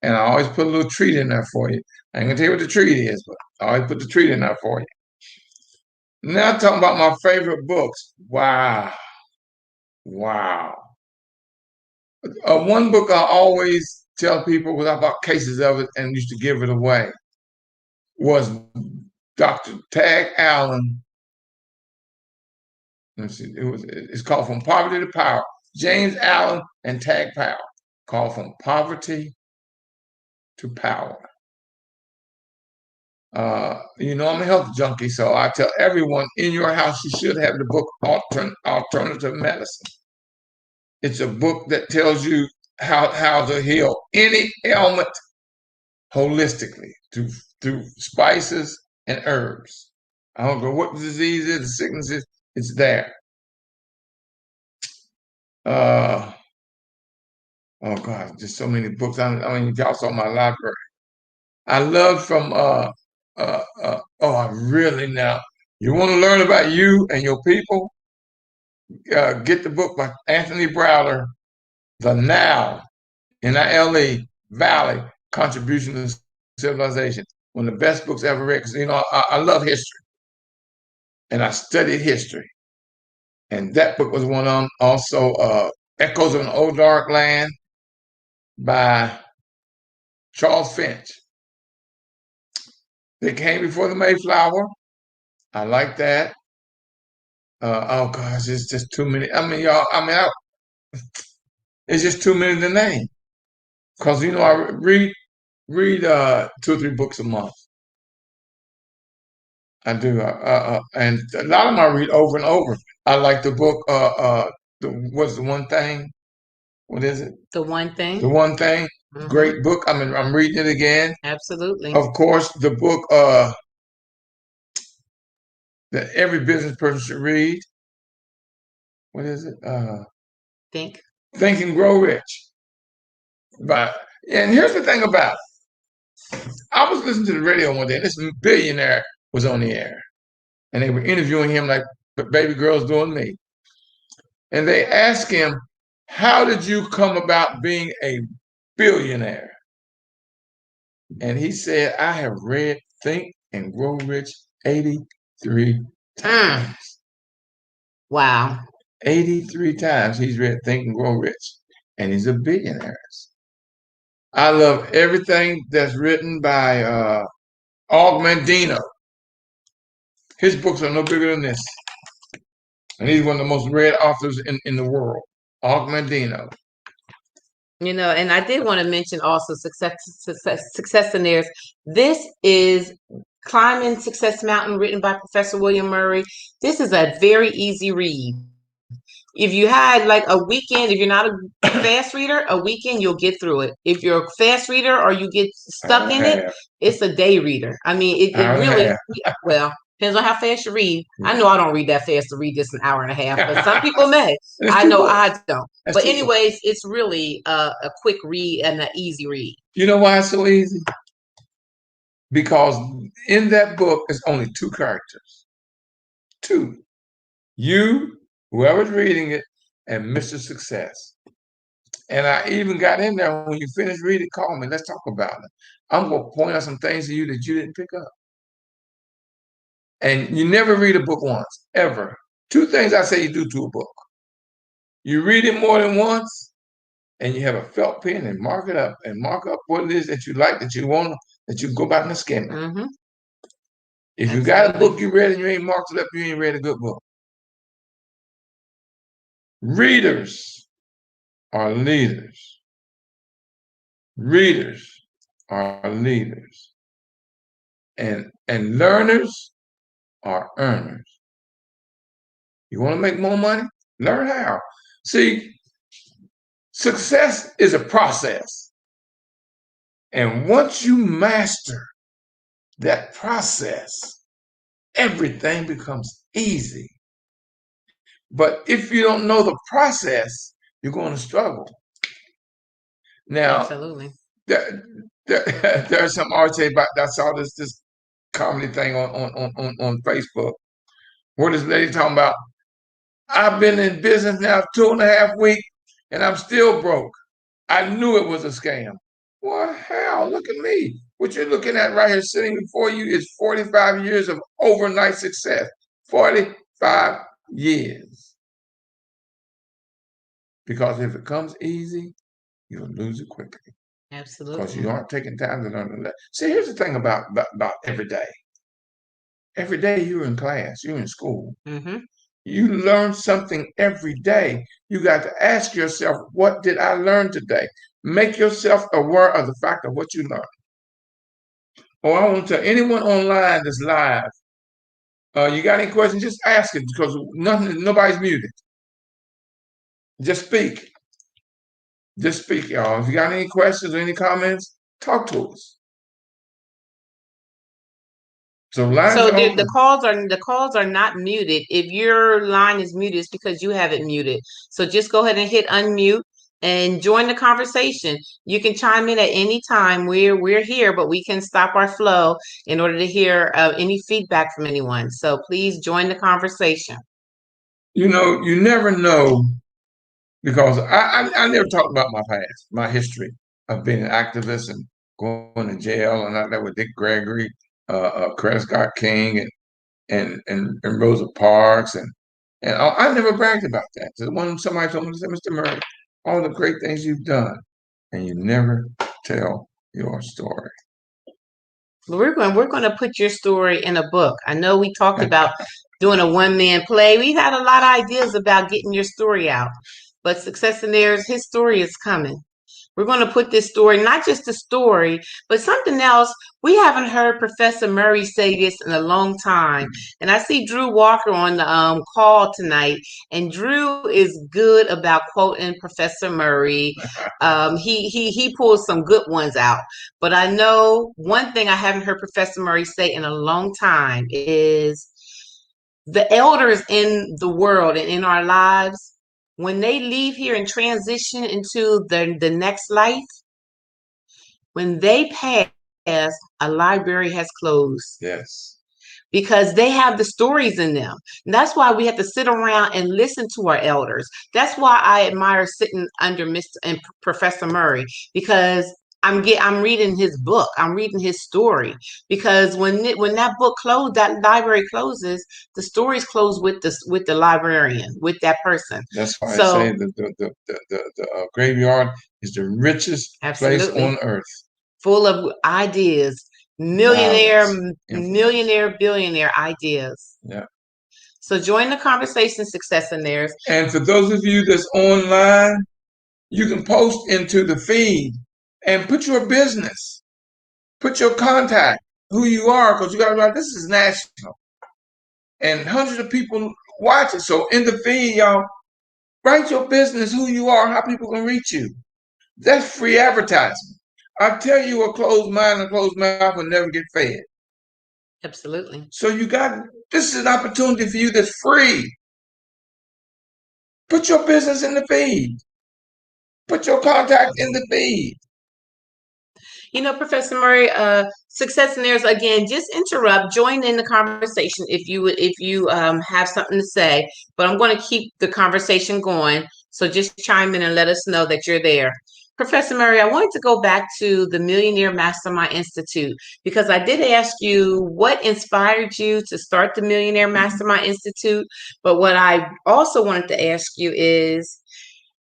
And I always put a little treat in there for you. I ain't gonna tell you what the treat is, but I always put the treat in there for you. Now talking about my favorite books. Wow. One book I always tell people, because I bought cases of it and used to give it away, was Dr. Tag Allen. Let's see, it's called From Poverty to Power. James Allen and Tag Powell, called From Poverty to Power. I'm a health junkie, so I tell everyone in your house you should have the book Alternative Medicine. It's a book that tells you how to heal any ailment holistically through spices and herbs. I don't know what the disease is, the sickness is, it's there. Oh God, just so many books. I mean, y'all saw my library. I love from I really now. You want to learn about you and your people? Get the book by Anthony Browder, The Now, Nile Valley Contribution to Civilization. One of the best books I ever read, because I love history. And I studied history. And that book was one of them. Also, Echoes of an Old Dark Land by Charles Finch. They Came Before the Mayflower. I like that. Oh gosh, it's just too many. I mean, y'all, it's just too many to name. Because, I read 2 or 3 books a month. I do. And a lot of them I read over and over. I like the book, what's the one thing? What is it? The One Thing. The One Thing. Mhm. Great book. I mean, I'm reading it again. Absolutely. Of course, the book that every business person should read. What is it? Think and Grow Rich. And here's the thing about it. I was listening to the radio one day, and this billionaire was on the air. And they were interviewing him like baby girls doing me. And they asked him, how did you come about being a billionaire? And he said, I have read Think and Grow Rich 83 times. Wow. 83 times he's read Think and Grow Rich. And he's a billionaire. I love everything that's written by Og Mandino. His books are no bigger than this. And he's one of the most read authors in the world. Og Mandino. And I did want to mention also Successionaires. This is Climbing Success Mountain, written by Professor William Murry. This is a very easy read. If you had like a weekend, if you're not a fast reader, a weekend you'll get through it. If you're a fast reader or you get stuck in it, it's a day reader. I mean, it really, well, depends on how fast you read. I know I don't read that fast to read this an hour and a half, but some people may. I know I don't. But anyways, it's really a quick read and an easy read. You know why it's so easy? Because in that book, it's only 2 characters. 2. You, whoever's reading it, and Mr. Success. And I even got in there, when you finish reading, call me. Let's talk about it. I'm going to point out some things to you that you didn't pick up. And you never read a book once, ever. 2 things I say you do to a book. You read it more than once, and you have a felt pen and mark it up and mark up what it is that you like, that you want, that you go back and skim it. Mm-hmm. If you got a book you read and you ain't marked it up, you ain't read a good book. Readers are leaders. Readers are leaders. And learners are earners. You want to make more money? Learn how. See, success is a process. And once you master that process, everything becomes easy. But if you don't know the process, you're going to struggle. Now, Absolutely. There's some article about, I saw this comedy thing on Facebook where this lady talking about, I've been in business now 2.5 weeks and I'm still broke. I knew it was a scam. Well, hell, look at me. What you're looking at right here sitting before you is 45 years of overnight success. 45 years. Because if it comes easy, you'll lose it quickly. Absolutely. Because you aren't taking time to learn the lesson. See, here's the thing about every day. Every day you're in class, you're in school. Mm-hmm. You learn something every day. You got to ask yourself, what did I learn today? Make yourself aware of the fact of what you learned. Or I want to tell anyone online that's live, you got any questions, just ask it because nobody's muted. Just speak. Just speak, y'all. If you got any questions or any comments, talk to us. So the calls are not muted. If your line is muted, it's because you have it muted. So just go ahead and hit unmute and join the conversation. You can chime in at any time. We're here, but we can stop our flow in order to hear any feedback from anyone. So please join the conversation. You never know, because I never talked about my past, my history of being an activist and going to jail and out there with Dick Gregory, Coretta Scott King, and Rosa Parks, and I never bragged about that. So when somebody told me, they said, Mr. Murry, all the great things you've done, and you never tell your story. We're going to put your story in a book. I know we talked about doing a one-man play. We've had a lot of ideas about getting your story out, but Successionaires, his story is coming. We're going to put this story, not just the story, but something else. We haven't heard Professor Murry say this in a long time. And I see Drew Walker on the call tonight, and Drew is good about quoting Professor Murry. He pulls some good ones out. But I know one thing I haven't heard Professor Murry say in a long time is the elders in the world and in our lives, when they leave here and transition into the next life, when they pass, a library has closed. Yes. Because they have the stories in them. And that's why we have to sit around and listen to our elders. That's why I admire sitting under Mr. and Professor Murry, because I'm reading his book. I'm reading his story, because when that book closed, that library closes, the stories close with the librarian, with that person. That's why I say the graveyard is the richest place on earth, full of ideas, millionaire, billionaire ideas. Yeah. So join the conversation, Successionaires. And for those of you that's online, you can post into the feed and put your business, put your contact, who you are, because you got to realize this is national. And hundreds of people watch it. So in the feed, y'all, write your business, who you are, how people can reach you. That's free advertisement. I tell you, a closed mind and a closed mouth will never get fed. Absolutely. So this is an opportunity for you that's free. Put your business in the feed. Put your contact in the feed. Professor Murry, Successionaires, again, just interrupt, join in the conversation if you have something to say. But I'm going to keep the conversation going. So just chime in and let us know that you're there. Professor Murry, I wanted to go back to the Millionaire Mastermind Institute, because I did ask you what inspired you to start the Millionaire Mastermind Institute. But what I also wanted to ask you is,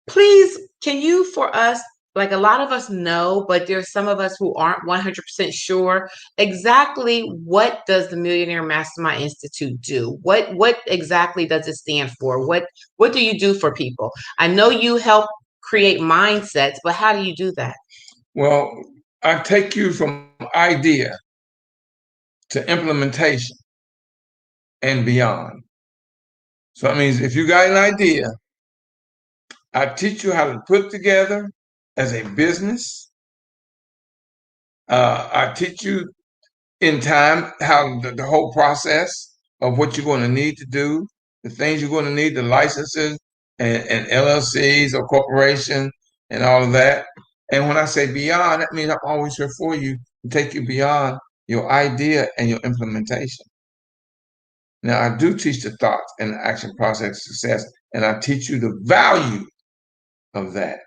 please, can you, for us, like a lot of us know, but there's some of us who aren't 100% sure exactly what does the Millionaire Mastermind Institute do? What exactly does it stand for? What do you do for people? I know you help create mindsets, but how do you do that? Well, I take you from idea to implementation and beyond. So that means if you got an idea, I teach you how to put it together as a business. I teach you in time how the whole process of what you're going to need to do, the things you're going to need, the licenses and LLCs or corporation and all of that. And when I say beyond, that means I'm always here for you to take you beyond your idea and your implementation. Now, I do teach the thoughts and the action process of success, and I teach you the value of that.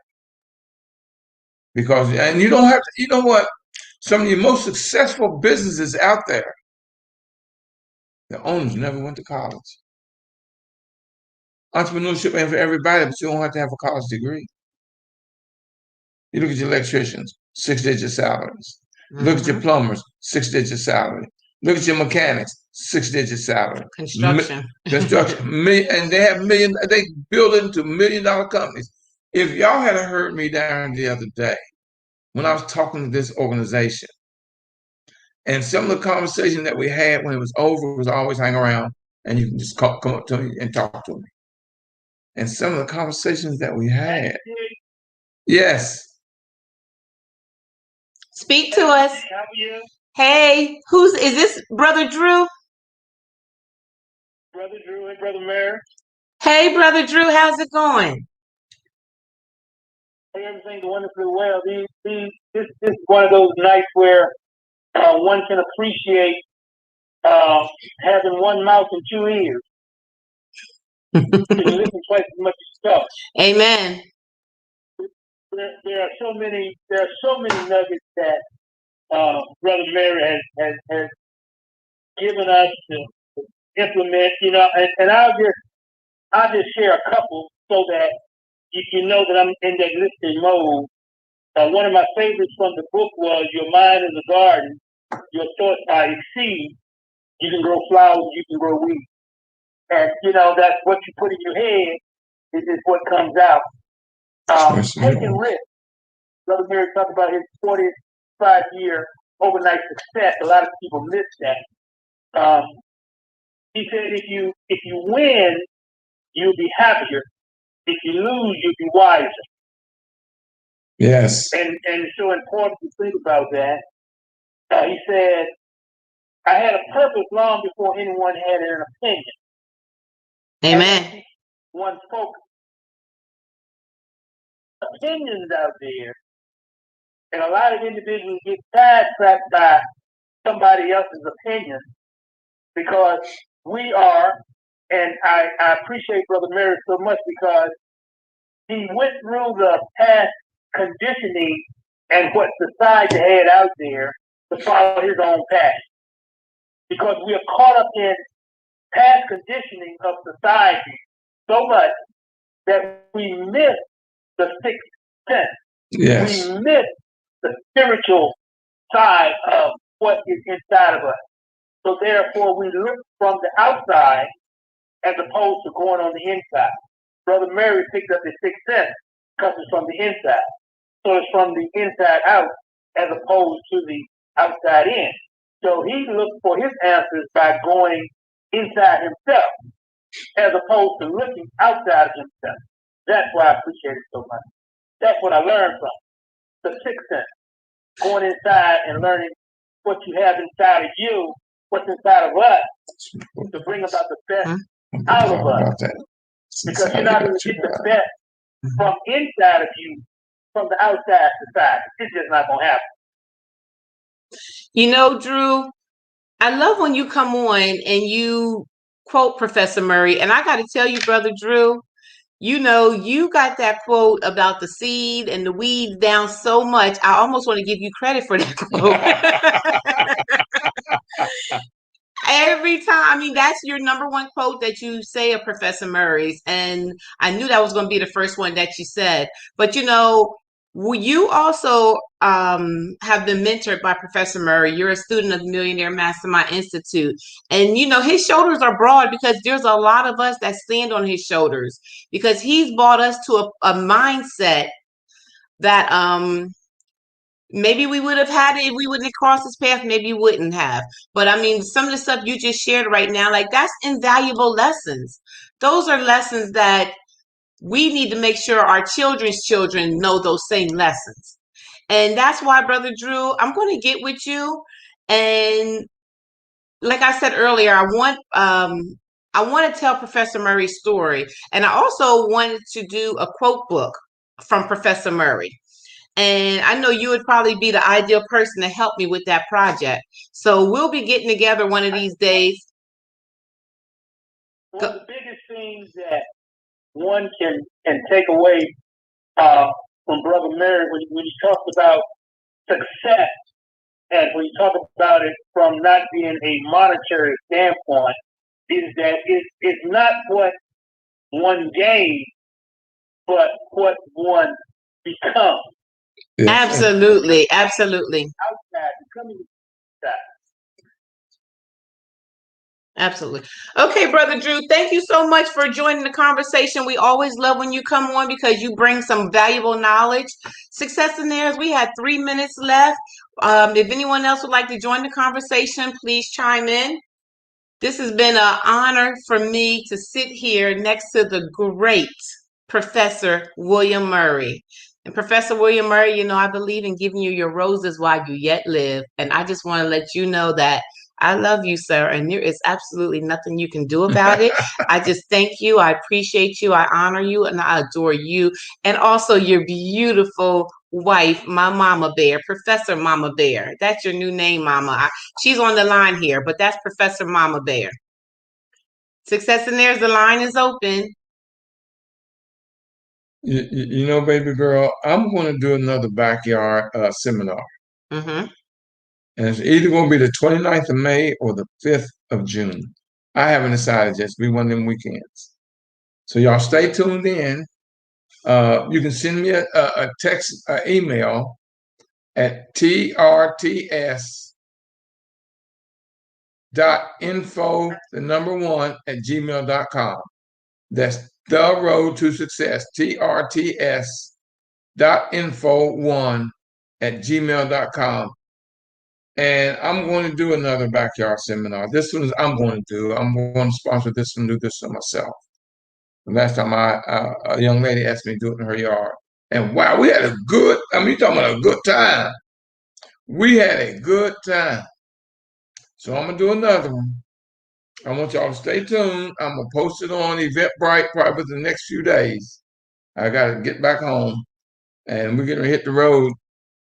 Because, and you don't have to, you know what? Some of your most successful businesses out there, the owners never went to college. Entrepreneurship ain't for everybody, but you don't have to have a college degree. You look at your electricians, 6-digit salaries. Look at your plumbers, 6-digit salary. Look at your mechanics, 6-digit salary. Construction. And they build into $1 million companies. If y'all had heard me down the other day when I was talking to this organization, and some of the conversation that we had when it was over was always hang around and you can just come up to me and talk to me. And some of the conversations that we had. Yes. Speak to us. Hey, is this Brother Drew? Brother Drew and Brother Murry. Hey, Brother Drew, how's it going? Everything's wonderfully well. This is one of those nights where one can appreciate having one mouth and 2 ears. You can listen twice as much as stuff. Amen. There are so many nuggets that Brother Murry has given us to implement. You know, and I'll just share a couple so that you know that I'm in that listening mode. One of my favorites from the book was "Your mind is a garden. Your thoughts are a seed. You can grow flowers. You can grow weeds." And you know that's what you put in your head is what comes out. Taking risks. Brother Murry talked about his 45-year overnight success. A lot of people miss that. He said, if you win, you'll be happier. If you lose, you'll be wiser. Yes. And it's so important to think about that. He said, I had a purpose long before anyone had an opinion. Amen. One focus. Opinions out there, and a lot of individuals get sidetracked by somebody else's opinion because we are, and I appreciate Brother Murry so much because he went through the past conditioning and what society had out there to follow his own path. Because we are caught up in past conditioning of society so much that we miss the sixth sense. Yes. We miss the spiritual side of what is inside of us. So therefore we look from the outside as opposed to going on the inside. Brother Murry picked up the sixth sense because it's from the inside. So it's from the inside out as opposed to the outside in. So he looked for his answers by going inside himself as opposed to looking outside of himself. That's why I appreciate it so much. That's what I learned from the sixth sense. Going inside and learning what you have inside of you, what's inside of us, to bring about the best out of us. Because you're not going to get the best from inside of you from the outside society. It's just not going to happen. You know, Drew, I love when you come on and you quote Professor Murry. And I got to tell you, Brother Drew, you know, you got that quote about the seed and the weeds down so much. I almost want to give you credit for that quote. Every time, I mean, that's your number one quote that you say of Professor Murray's. And I knew that was going to be the first one that you said. But, you know, you also have been mentored by Professor Murry. You're a student of Millionaire Mastermind Institute. And, you know, his shoulders are broad because there's a lot of us that stand on his shoulders because he's brought us to a mindset that Maybe we would have had it if we wouldn't have crossed this path. Maybe we wouldn't have. But I mean, some of the stuff you just shared right now, like that's invaluable lessons. Those are lessons that we need to make sure our children's children know those same lessons. And that's why, Brother Drew, I'm going to get with you. And like I said earlier, I want to tell Professor Murray's story. And I also wanted to do a quote book from Professor Murray. And I know you would probably be the ideal person to help me with that project. So we'll be getting together one of these days. One of the biggest things that one can take away from Brother Murry when you talk about success, and when you talk about it from not being a monetary standpoint, is that it's not what one gains, but what one becomes. Yes. Absolutely, absolutely. Outside, becoming outside. Absolutely. Okay, Brother Drew, thank you so much for joining the conversation. We always love when you come on because you bring some valuable knowledge. Successionaires, we had 3 minutes left. If anyone else would like to join the conversation, please chime in. This has been an honor for me to sit here next to the great Professor William Murry. And Professor William Murry, you know, I believe in giving you your roses while you yet live. And I just want to let you know that I love you, sir, and there is absolutely nothing you can do about it. I just thank you. I appreciate you. I honor you, and I adore you. And also your beautiful wife, my Mama Bear, Professor Mama Bear. That's your new name, Mama. She's on the line here, but that's Professor Mama Bear. Successionaires, the line is open. You know, baby girl, I'm going to do another backyard seminar. Mm-hmm. And it's either going to be the 29th of May or the 5th of June. I haven't decided yet. It's be one of them weekends. So y'all stay tuned in. You can send me a text, email at trts.info, the number 1 at gmail.com. That's the road to success, trts.info1 at gmail.com. And I'm going to do another backyard seminar. This one I'm going to do. I'm going to sponsor this and do this one myself. The last time a young lady asked me to do it in her yard. And wow, we had a good, you're talking about a good time. We had a good time. So I'm going to do another one. I want y'all to stay tuned. I'm going to post it on Eventbrite probably the next few days. I got to get back home. And we're going to hit the road,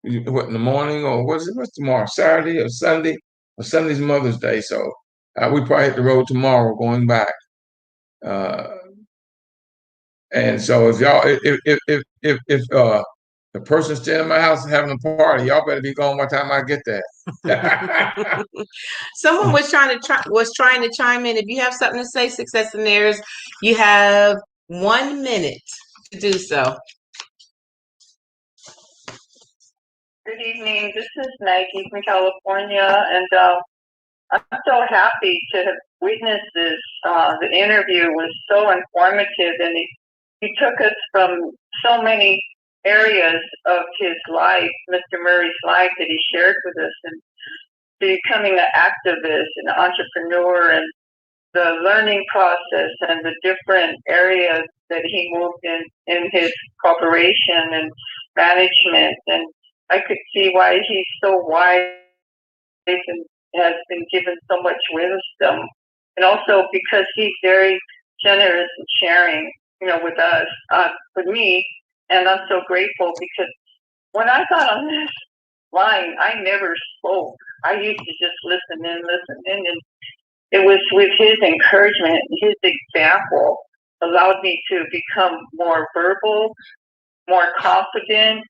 what, in the morning, or what's tomorrow, Saturday or Sunday? Or Sunday's Mother's Day. So we probably hit the road tomorrow going back. And so if y'all, if the person staying in my house is having a party, y'all better be gone by the time I get there. Someone was trying to chime in. If you have something to say, Successionaires, you have 1 minute to do so. Good evening. This is Maggie from California, and I'm so happy to have witnessed this. The interview was so informative, and he took us from so many areas of his life, Mr. Murray's life, that he shared with us, and becoming an activist, an entrepreneur, and the learning process and the different areas that he moved in his corporation and management. And I could see why he's so wise and has been given so much wisdom. And also because he's very generous and sharing, with us, with me. And I'm so grateful because when I got on this line, I never spoke. I used to just listen in. And it was with his encouragement, his example allowed me to become more verbal, more confident,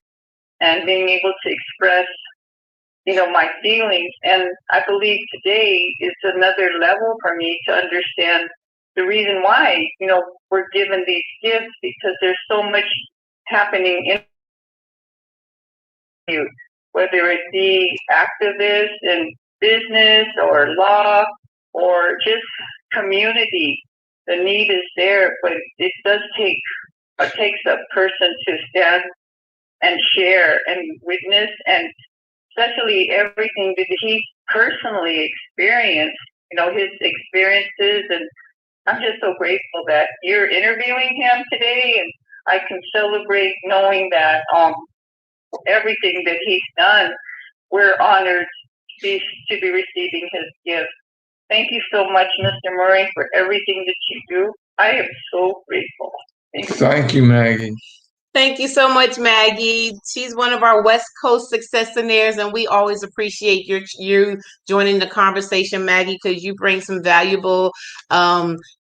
and being able to express, my feelings. And I believe today is another level for me to understand the reason why, we're given these gifts, because there's so much happening in you, whether it be activists in business or law or just community. The need is there, but it takes a person to stand and share and witness and especially everything that he personally experienced, his experiences. And I'm just so grateful that you're interviewing him today, and I can celebrate knowing that everything that he's done, we're honored to be receiving his gift. Thank you so much, Mr. Murry, for everything that you do. I am so grateful. Thank you, Maggie. Thank you so much, Maggie. She's one of our West Coast Successionaires, and we always appreciate you joining the conversation, Maggie, because you bring some valuable.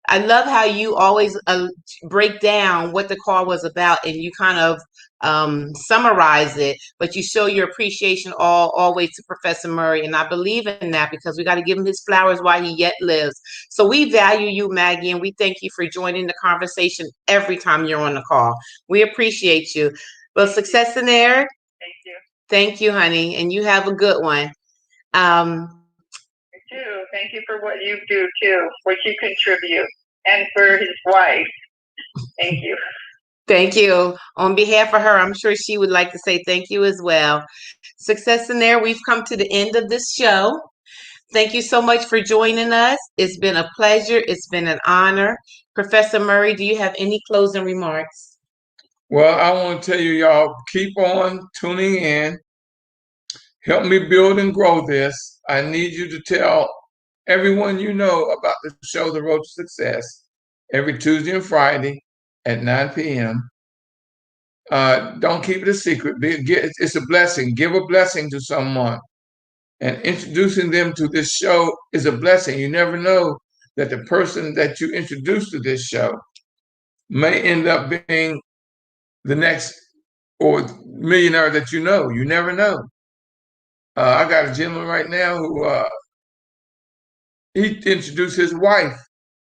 I love how you always break down what the call was about, and you kind of summarize it, but you show your appreciation always to Professor Murry, and I believe in that because we got to give him his flowers while he yet lives. So we value you, Maggie, and we thank you for joining the conversation every time you're on the call. We appreciate you. Well, Successionaire, thank you, honey, and you have a good one. You too. Thank you for what you do too, what you contribute, and for his wife. Thank you. Thank you. On behalf of her, I'm sure she would like to say thank you as well. Successionaire, we've come to the end of this show. Thank you so much for joining us. It's been a pleasure. It's been an honor. Professor Murry, do you have any closing remarks? Well, I want to tell you, y'all, keep on tuning in. Help me build and grow this. I need you to tell everyone you know about the show, The Road to Success, every Tuesday and Friday at 9 p.m. Don't keep it a secret. It's a blessing. Give a blessing to someone. And introducing them to this show is a blessing. You never know that the person that you introduce to this show may end up being the next or millionaire that you know. You never know. I got a gentleman right now who he introduced his wife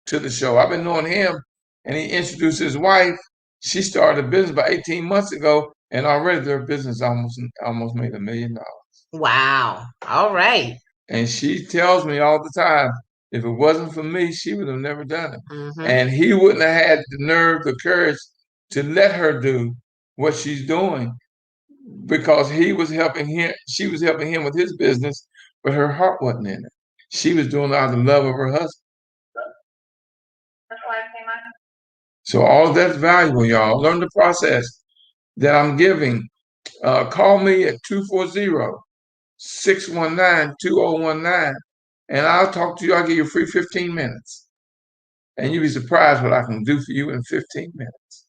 to the show. I've been knowing him, and he introduced his wife. She started a business about 18 months ago, and already their business almost made $1 million. Wow. All right. And she tells me all the time, if it wasn't for me, she would have never done it. Mm-hmm. And he wouldn't have had the nerve, the courage to let her do what she's doing because he was helping him. She was helping him with his business, but her heart wasn't in it. She was doing it out of the love of her husband. That's why I came on. So all of that's valuable, y'all. Learn the process that I'm giving. Call me at 240-619-2019, and I'll talk to you. I'll give you a free 15 minutes. And you'll be surprised what I can do for you in 15 minutes.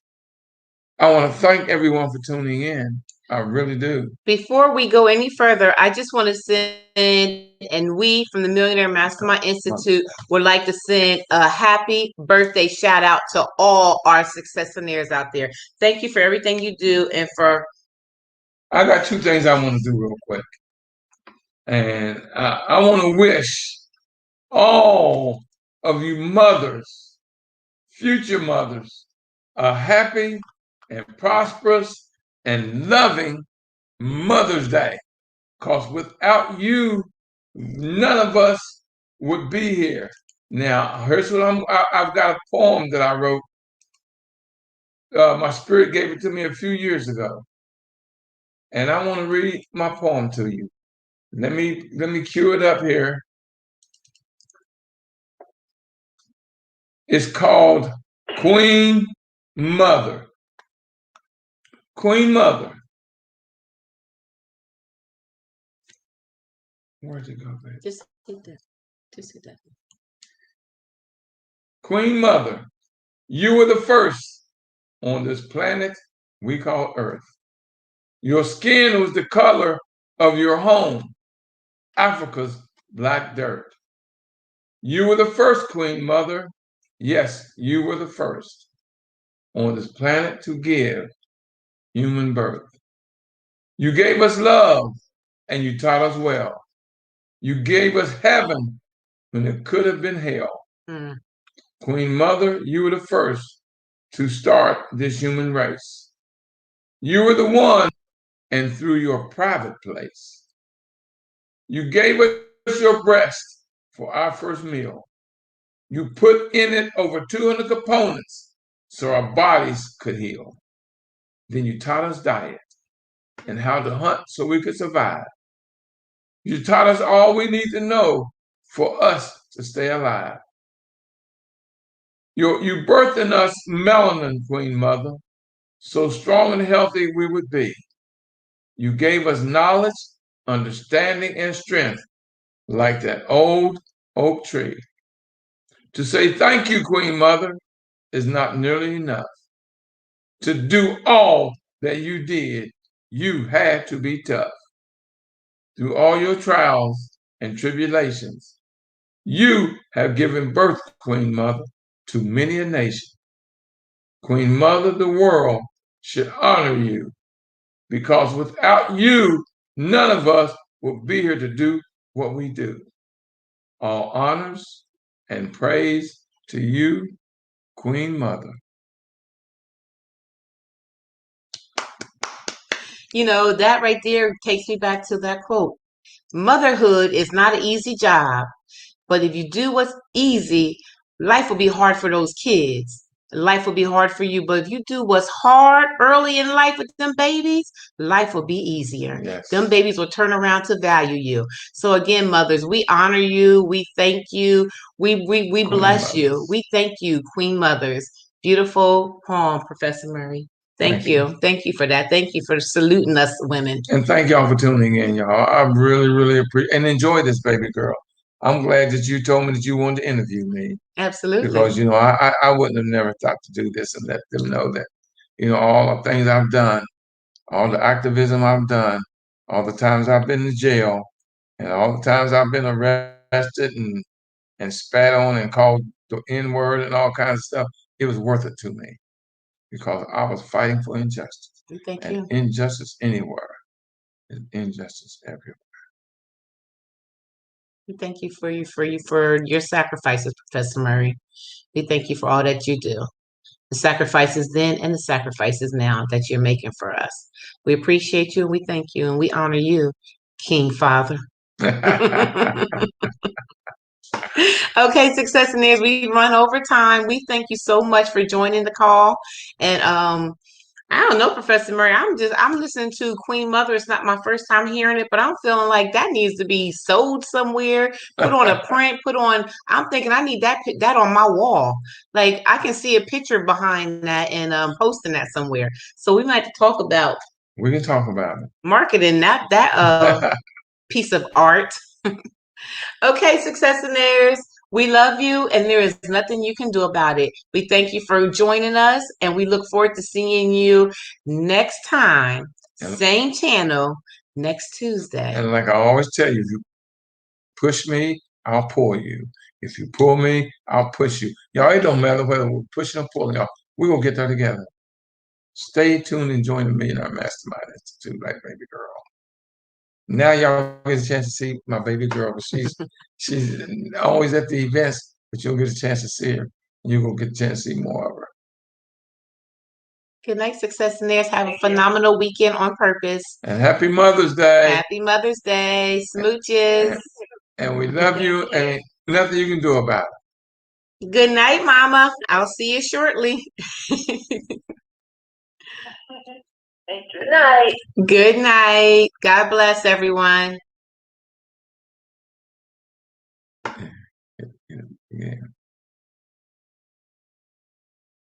I want to thank everyone for tuning in. I really do. Before we go any further, I just want to send, and we from the Millionaire Mastermind Institute would like to send a happy birthday shout out to all our Successionaires out there. Thank you for everything you do and for. I got two things I want to do real quick. And I want to wish all of you mothers, future mothers, a happy and prosperous and loving Mother's Day. Because without you, none of us would be here. Now, here's what I've got a poem that I wrote. My spirit gave it to me a few years ago. And I want to read my poem to you. Let me cue it up here. It's called Queen Mother. Queen Mother. Where'd it go, baby? Just hit that. Just hit that. Queen Mother, you were the first on this planet we call Earth. Your skin was the color of your home, Africa's black dirt. You were the first, Queen Mother. Yes, you were the first on this planet to give human birth. You gave us love and you taught us well. You gave us heaven when it could have been hell. Mm. Queen Mother, you were the first to start this human race. You were the one, and through your private place, you gave us your breast for our first meal. You put in it over 200 components so our bodies could heal. Then you taught us diet and how to hunt so we could survive. You taught us all we need to know for us to stay alive. You birthed in us melanin, Queen Mother, so strong and healthy we would be. You gave us knowledge, understanding, and strength like that old oak tree. To say thank you, Queen Mother, is not nearly enough. To do all that you did, you had to be tough. Through all your trials and tribulations, you have given birth, Queen Mother, to many a nation. Queen Mother, the world should honor you because without you, none of us would be here to do what we do. All honors and praise to you, Queen Mother. You know, that right there takes me back to that quote. Motherhood is not an easy job, but if you do what's easy, life will be hard for those kids. Life will be hard for you, but if you do what's hard early in life with them babies, life will be easier. Yes. Them babies will turn around to value you. So again, mothers, we honor you. We thank you. We bless you. We thank you, Queen Mothers. Beautiful poem, Professor Murry. Thank you. Thank you for that. Thank you for saluting us women. And thank y'all for tuning in, y'all. I really, really appreciate and enjoy this, baby girl. I'm glad that you told me that you wanted to interview me. Absolutely. Because, you know, I wouldn't have never thought to do this and let them know that, you know, all the things I've done, all the activism I've done, all the times I've been in jail, and all the times I've been arrested and spat on and called the N-word and all kinds of stuff, it was worth it to me because I was fighting for injustice. Thank and you. Injustice anywhere is injustice everywhere. We thank you for your sacrifices, Professor Murry. We thank you for all that you do. The sacrifices then and the sacrifices now that you're making for us. We appreciate you and we thank you and we honor you, King Father. Okay, Successionaires, we run over time. We thank you so much for joining the call. And I don't know, Professor Murry. I'm listening to Queen Mother. It's not my first time hearing it, but I'm feeling like that needs to be sold somewhere, put on a print, I'm thinking I need that on my wall. Like I can see a picture behind that and posting that somewhere. So we might have to talk about. We can talk about it. Marketing that piece of art. Okay, Successionaires. We love you, and there is nothing you can do about it. We thank you for joining us, and we look forward to seeing you next time, same channel, next Tuesday. And like I always tell you, if you push me, I'll pull you. If you pull me, I'll push you. Y'all, it don't matter whether we're pushing or pulling, y'all. We're going to get there together. Stay tuned and join the Millionaire Mastermind Institute, like baby girl. Now y'all get a chance to see my baby girl, but she's always at the events, but you'll get a chance to see her. You're going to get a chance to see more of her. Good night, Successionaires. Have a phenomenal weekend on purpose. And happy Mother's Day. Happy Mother's Day. Smooches. And we love you, and nothing you can do about it. Good night, Mama. I'll see you shortly. Good night. Good night. God bless everyone. Yeah.